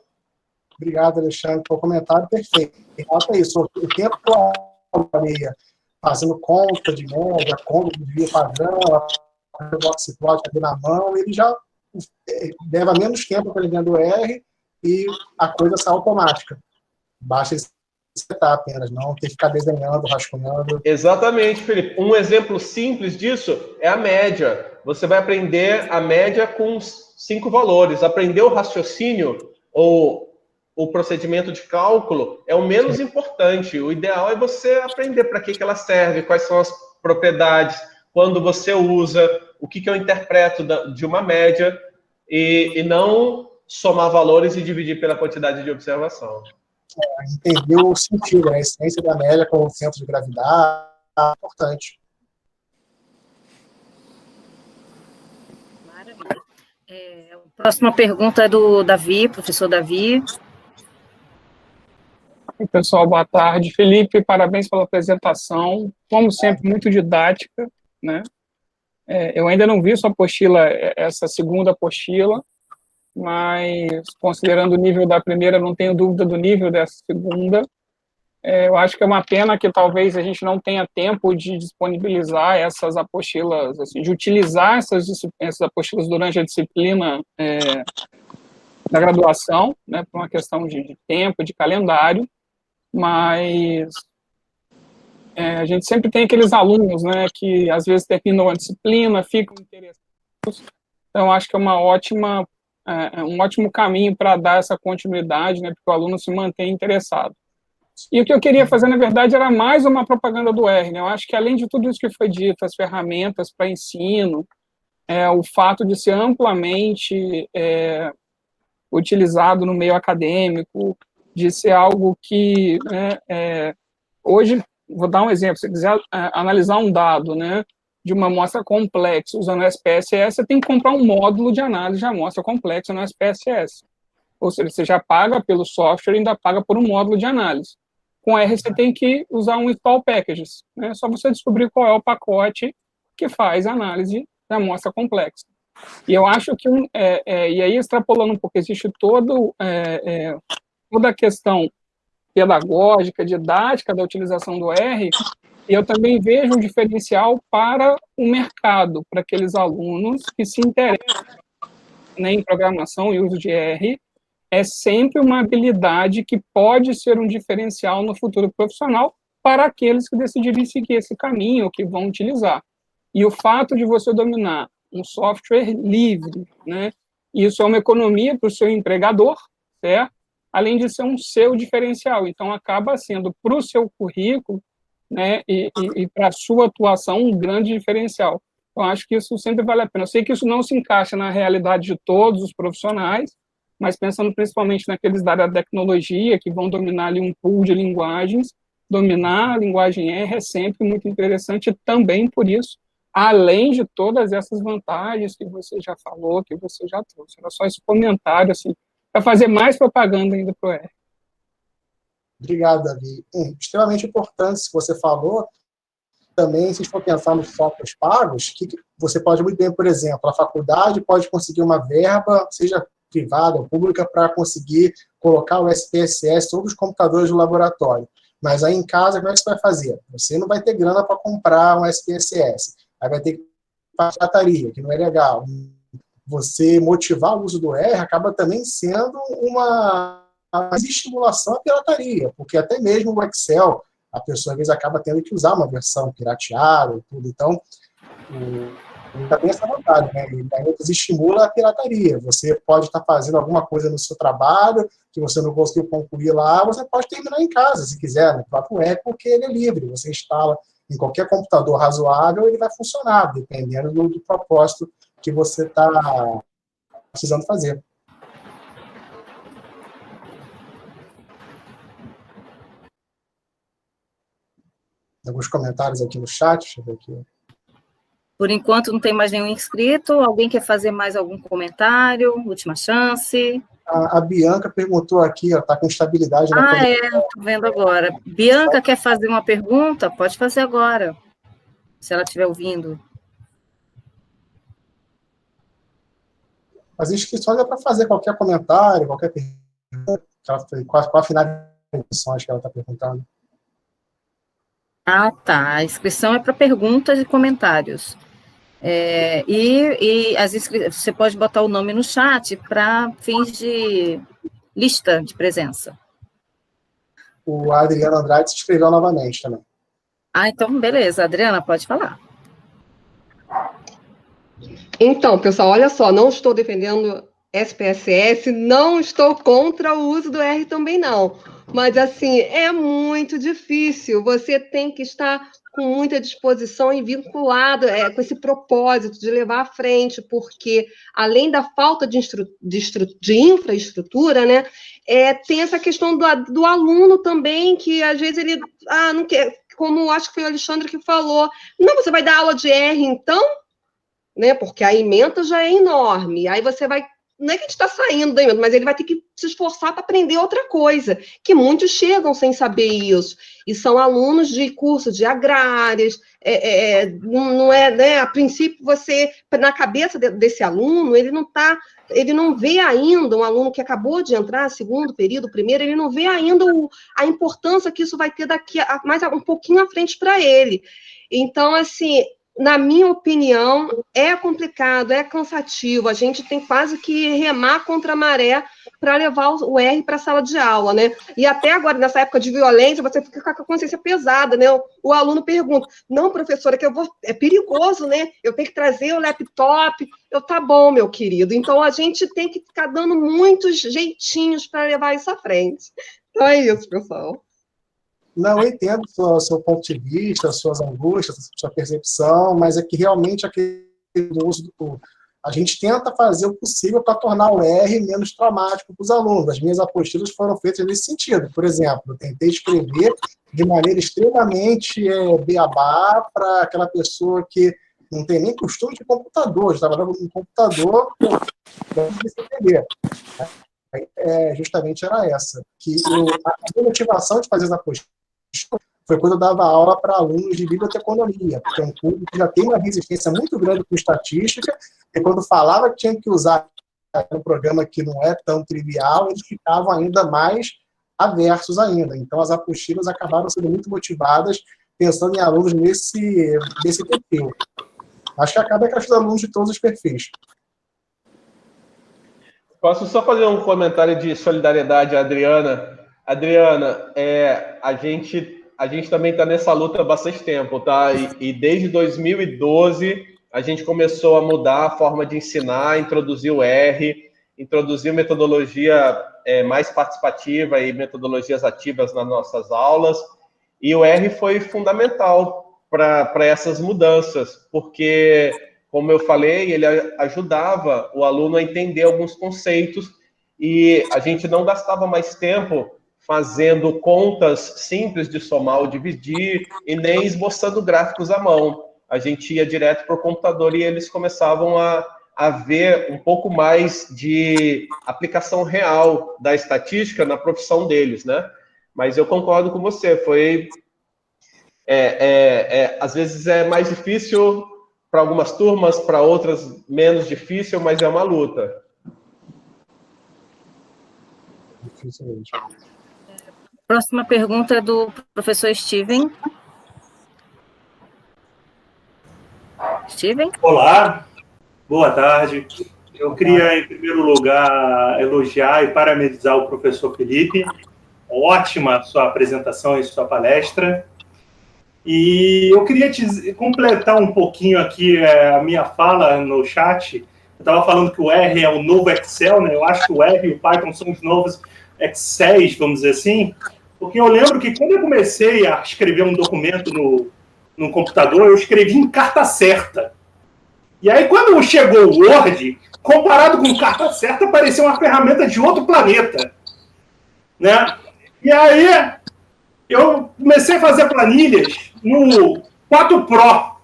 Obrigado, Alexandre, pelo comentário perfeito. É isso. O tempo que eu avalia fazendo conta de média, conta de desvio padrão, o oxiclótico ali na mão, ele já leva menos tempo aprendendo o R e a coisa sai automática. Basta setar apenas, não ter que ficar desenhando, rascunhando. Exatamente, Felipe. Um exemplo simples disso é a média. Você vai aprender a média com 5 valores. Aprender o raciocínio ou o procedimento de cálculo é o menos importante. O ideal é você aprender para que ela serve, quais são as propriedades, quando você usa, o que eu interpreto de uma média, e não somar valores e dividir pela quantidade de observação. Entender o sentido, a essência da média com o centro de gravidade é importante. Maravilha. A próxima pergunta é do Davi, professor Davi. Oi, pessoal, boa tarde. Felipe, parabéns pela apresentação. Como sempre, muito didática, né? Eu ainda não vi sua apostila, essa segunda apostila, mas considerando o nível da primeira, não tenho dúvida do nível dessa segunda. Eu acho que é uma pena que talvez a gente não tenha tempo de disponibilizar essas apostilas, assim, de utilizar essas apostilas durante a disciplina da graduação, né, por uma questão de tempo, de calendário, mas a gente sempre tem aqueles alunos, né, que às vezes terminam a disciplina, ficam interessados, então acho que é um ótimo caminho para dar essa continuidade, né, porque o aluno se mantém interessado. E o que eu queria fazer, na verdade, era mais uma propaganda do R, né, eu acho que além de tudo isso que foi dito, as ferramentas para ensino, o fato de ser amplamente utilizado no meio acadêmico, de ser algo que, hoje, vou dar um exemplo, se você quiser analisar um dado, né, de uma amostra complexa usando o SPSS, você tem que comprar um módulo de análise de amostra complexa no SPSS. Ou seja, você já paga pelo software e ainda paga por um módulo de análise. Com R, você tem que usar um install packages, né, é só você descobrir qual é o pacote que faz a análise da amostra complexa. E eu acho que, e aí extrapolando um pouco, existe toda a questão pedagógica, didática da utilização do R, e eu também vejo um diferencial para o mercado, para aqueles alunos que se interessam, né, em programação e uso de R, é sempre uma habilidade que pode ser um diferencial no futuro profissional para aqueles que decidirem seguir esse caminho, que vão utilizar. E o fato de você dominar um software livre, né, isso é uma economia para o seu empregador, certo? Além de ser um seu diferencial. Então, acaba sendo para o seu currículo, né, e para a sua atuação um grande diferencial. Então, acho que isso sempre vale a pena. Eu sei que isso não se encaixa na realidade de todos os profissionais, mas pensando principalmente naqueles da área da tecnologia, que vão dominar ali um pool de linguagens, dominar a linguagem R é sempre muito interessante também por isso, além de todas essas vantagens que você já falou, que você já trouxe. Era só esse comentário, assim, para fazer mais propaganda ainda para o R. Obrigado, Davi. Extremamente importante, se você falou, também, se for pensar nos softwares pagos, que você pode muito bem, por exemplo, a faculdade pode conseguir uma verba, seja privada ou pública, para conseguir colocar o SPSS sobre os computadores do laboratório. Mas aí em casa, como é que você vai fazer? Você não vai ter grana para comprar um SPSS. Aí vai ter que pagar pirataria, que não é legal. Você motivar o uso do R acaba também sendo uma estimulação à pirataria, porque até mesmo o Excel, a pessoa às vezes acaba tendo que usar uma versão pirateada e tudo. Então, ainda tem essa vantagem, né? Ele ainda estimula a pirataria. Você pode estar fazendo alguma coisa no seu trabalho que você não conseguiu concluir lá, você pode terminar em casa, se quiser, no próprio R, porque ele é livre. Você instala em qualquer computador razoável, ele vai funcionar, dependendo do propósito que você está precisando fazer. Alguns comentários aqui no chat, deixa eu ver aqui. Por enquanto, não tem mais nenhum inscrito. Alguém quer fazer mais algum comentário? Última chance. A Bianca perguntou aqui, está com estabilidade na estou vendo agora. Bianca quer fazer uma pergunta? Pode fazer agora, se ela estiver ouvindo. As inscrições é para fazer qualquer comentário, qualquer pergunta, qual a finalidade das inscrições que ela está perguntando. Ah, tá. A inscrição é para perguntas e comentários. Você pode botar o nome no chat para fins de lista de presença. O Adriano Andrade se inscreveu novamente também. Ah, então, beleza. Adriana, pode falar. Então, pessoal, olha só, não estou defendendo SPSS, não estou contra o uso do R também não, mas assim, é muito difícil, você tem que estar com muita disposição e vinculado com esse propósito de levar à frente, porque além da falta de infraestrutura, né, tem essa questão do aluno também, que às vezes ele não quer, como acho que foi o Alexandre que falou, não, você vai dar aula de R então? Né, porque a ementa já é enorme, aí você vai, não é que a gente está saindo da ementa, mas ele vai ter que se esforçar para aprender outra coisa, que muitos chegam sem saber isso, e são alunos de curso de agrárias, não é, né, a princípio você, na cabeça desse aluno, ele não vê ainda, um aluno que acabou de entrar, segundo período, primeiro, ele não vê ainda a importância que isso vai ter daqui mais um pouquinho à frente para ele. Então, assim, na minha opinião, é complicado, é cansativo, a gente tem quase que remar contra a maré para levar o R para a sala de aula, né? E até agora, nessa época de violência, você fica com a consciência pesada, né? O aluno pergunta, não, professora, é perigoso, né? Eu tenho que trazer o laptop. Tá bom, meu querido. Então, a gente tem que ficar dando muitos jeitinhos para levar isso à frente. Então, é isso, pessoal. Não, eu entendo o seu ponto de vista, suas angústias, sua percepção, mas é que realmente aquele uso a gente tenta fazer o possível para tornar o R menos traumático para os alunos. As minhas apostilas foram feitas nesse sentido. Por exemplo, eu tentei escrever de maneira extremamente beabá para aquela pessoa que não tem nem costume de computador, já trabalhava com computador, para se entender. Justamente era essa, que a motivação de fazer as apostilas foi quando eu dava aula para alunos de biblioteconomia, porque é um público que já tem uma resistência muito grande com estatística, e quando falava que tinha que usar um programa que não é tão trivial, eles ficavam ainda mais aversos ainda. Então, as apostilas acabaram sendo muito motivadas pensando em alunos nesse perfil. Acho que acaba com os alunos de todos os perfis. Posso só fazer um comentário de solidariedade à Adriana? Adriana, a gente também está nessa luta há bastante tempo, tá? E desde 2012 a gente começou a mudar a forma de ensinar, introduzir o R, introduzir metodologia mais participativa e metodologias ativas nas nossas aulas. E o R foi fundamental para essas mudanças, porque, como eu falei, ele ajudava o aluno a entender alguns conceitos e a gente não gastava mais tempo fazendo contas simples de somar ou dividir e nem esboçando gráficos à mão. A gente ia direto para o computador e eles começavam a ver um pouco mais de aplicação real da estatística na profissão deles, né? Mas eu concordo com você, às vezes é mais difícil para algumas turmas, para outras menos difícil, mas é uma luta. Difícil mesmo. Próxima pergunta é do professor Steven. Steven? Olá, boa tarde. Eu queria, em primeiro lugar, elogiar e parabenizar o professor Felipe. Ótima sua apresentação e sua palestra. E eu queria completar um pouquinho aqui a minha fala no chat. Eu estava falando que o R é o novo Excel, né? Eu acho que o R e o Python são os novos Excels, vamos dizer assim, porque eu lembro que quando eu comecei a escrever um documento no computador, eu escrevi em carta certa. E aí, quando chegou o Word, comparado com carta certa, parecia uma ferramenta de outro planeta, né? E aí, eu comecei a fazer planilhas no 4 Pro.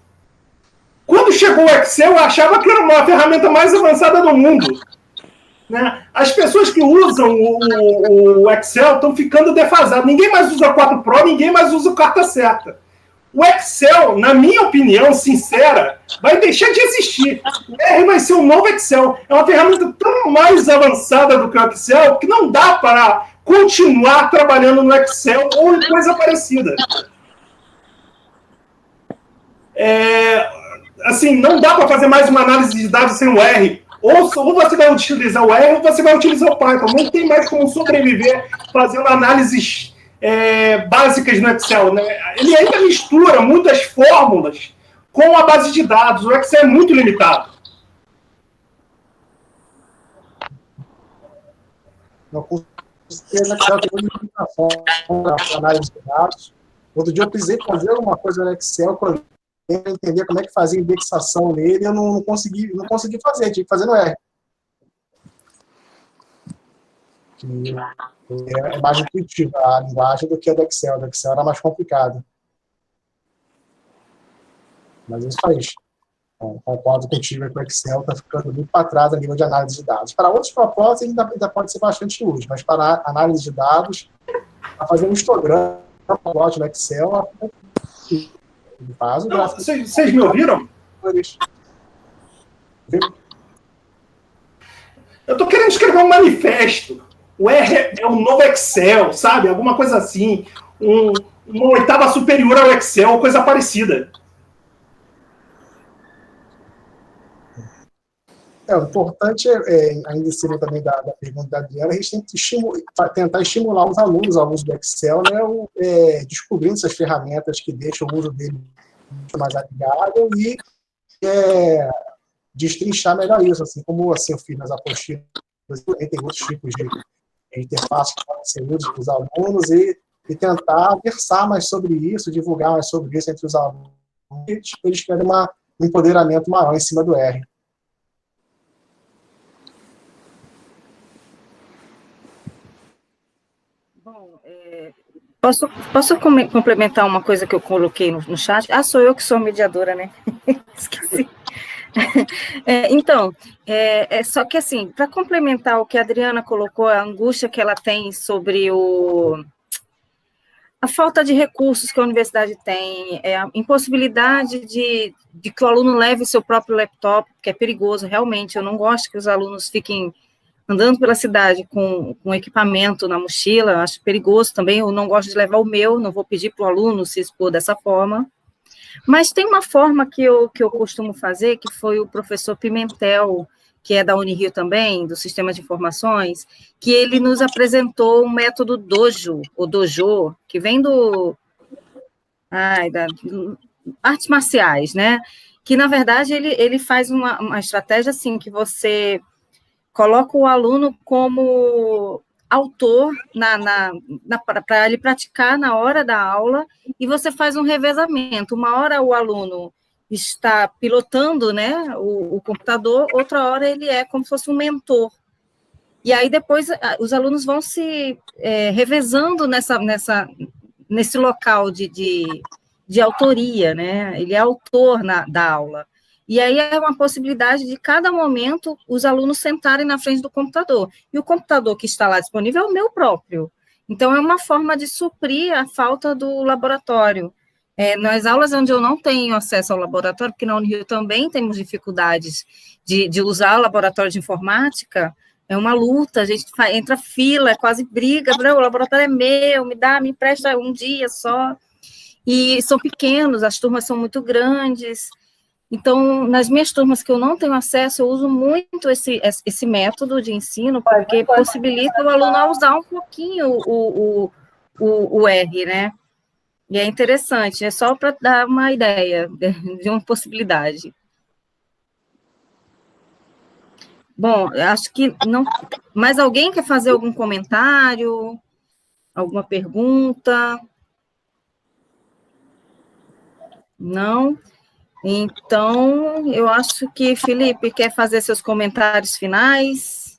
Quando chegou o Excel, eu achava que era uma ferramenta mais avançada do mundo, né? As pessoas que usam o Excel estão ficando defasadas. Ninguém mais usa 4 Pro, ninguém mais usa carta certa. O Excel, na minha opinião sincera, vai deixar de existir. O R vai ser o novo Excel. É uma ferramenta tão mais avançada do que o Excel que não dá para continuar trabalhando no Excel ou em coisa parecida. Assim, não dá para fazer mais uma análise de dados sem o R. Ou você vai utilizar o R ou você vai utilizar o Python. Não tem mais como sobreviver fazendo análises básicas no Excel, né? Ele ainda mistura muitas fórmulas com a base de dados. O Excel é muito limitado. Não, com certeza, o Excel tem muita limitação para análise de dados. Outro dia eu precisei fazer alguma coisa no Excel para entender como é que fazia indexação nele, eu não consegui fazer, tive que fazer no R. Que é mais intuitiva a linguagem do que a do Excel. A do Excel era mais complicada. Mas é isso aí. Concordo contigo que o Excel está ficando muito para trás a nível de análise de dados. Para outros propósitos, ainda pode ser bastante útil, mas para análise de dados, para fazer um histograma no Excel, ele faz o gráfico. Vocês me ouviram? Eu estou querendo escrever um manifesto. O R é um novo Excel, sabe? Alguma coisa assim. Uma oitava superior ao Excel, coisa parecida. O importante ainda em cima também da pergunta da Adriana, a gente tem que tentar estimular os alunos ao uso do Excel, né, descobrindo essas ferramentas que deixam o uso dele mais amigável e destrinchar melhor isso, assim como assim, eu fiz nas apostilas, tem outros tipos de interface que podem ser usados para os alunos e tentar versar mais sobre isso, divulgar mais sobre isso entre os alunos, eles querem um empoderamento maior em cima do R. Bom, posso complementar uma coisa que eu coloquei no chat? Sou eu que sou mediadora, né? Esqueci. Então, só que assim, para complementar o que a Adriana colocou, a angústia que ela tem sobre a falta de recursos que a universidade tem, a impossibilidade de que o aluno leve o seu próprio laptop, que é perigoso, realmente. Eu não gosto que os alunos fiquem andando pela cidade com equipamento na mochila, acho perigoso também. Eu não gosto de levar o meu, não vou pedir para o aluno se expor dessa forma. Mas tem uma forma que eu costumo fazer, que foi o professor Pimentel, que é da Unirio também, do Sistema de Informações, que ele nos apresentou um método Dojo, ou Dojo, que vem da artes marciais, né? Que, na verdade, ele faz uma estratégia assim, que você coloca o aluno como autor para ele praticar na hora da aula, e você faz um revezamento. Uma hora o aluno está pilotando, né, o computador, outra hora ele é como se fosse um mentor. E aí depois os alunos vão se revezando nesse local de autoria, né? Ele é autor da aula. E aí é uma possibilidade de, cada momento, os alunos sentarem na frente do computador. E o computador que está lá disponível é o meu próprio. Então, é uma forma de suprir a falta do laboratório. Nas aulas onde eu não tenho acesso ao laboratório, porque na Unirio também temos dificuldades de usar o laboratório de informática, é uma luta, a gente entra fila, quase briga, o laboratório é meu, me empresta um dia só. E são pequenos, as turmas são muito grandes. Então, nas minhas turmas que eu não tenho acesso, eu uso muito esse método de ensino, porque possibilita o aluno a usar um pouquinho o R, né? E é interessante, é só para dar uma ideia de uma possibilidade. Bom, acho que não... Mais alguém quer fazer algum comentário? Alguma pergunta? Não? Então, eu acho que Felipe quer fazer seus comentários finais.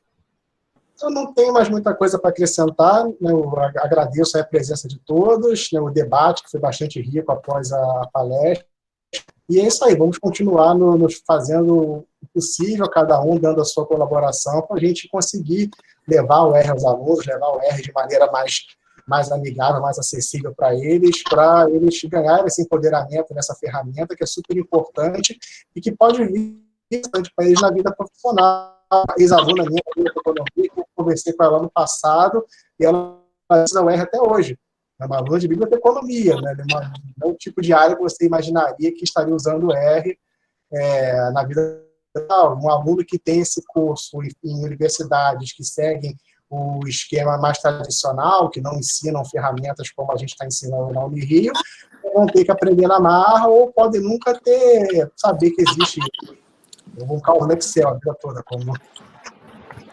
Eu não tenho mais muita coisa para acrescentar, né? Eu agradeço a presença de todos, né? O debate, que foi bastante rico após a palestra. E é isso aí, vamos continuar nos fazendo o possível, cada um dando a sua colaboração, para a gente conseguir levar o R aos alunos, levar o R de maneira mais mais amigável, mais acessível para eles ganharem esse empoderamento nessa ferramenta que é super importante e que pode vir bastante para eles na vida profissional. A ex-aluna minha de economia, que eu conversei com ela no passado, e ela usa o R até hoje. É uma aluna de biblioteconomia, né? É um tipo de área que você imaginaria que estaria usando o R na vida profissional. Um aluno que tem esse curso em universidades que seguem o esquema mais tradicional, que não ensinam ferramentas como a gente está ensinando na Unirio, vão ter que aprender na marra ou podem nunca saber que existe um carro no Excel a vida toda, como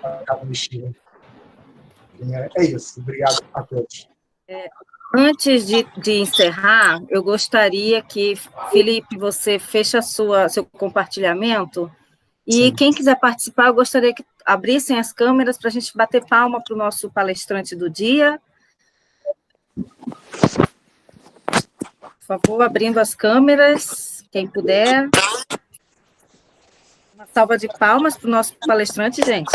acaba mexendo. É isso. Obrigado a todos. Antes de encerrar, eu gostaria que, Felipe, você feche seu compartilhamento. E Sim. Quem quiser participar, eu gostaria que abrissem as câmeras para a gente bater palma para o nosso palestrante do dia. Por favor, abrindo as câmeras, quem puder. Uma salva de palmas para o nosso palestrante, gente.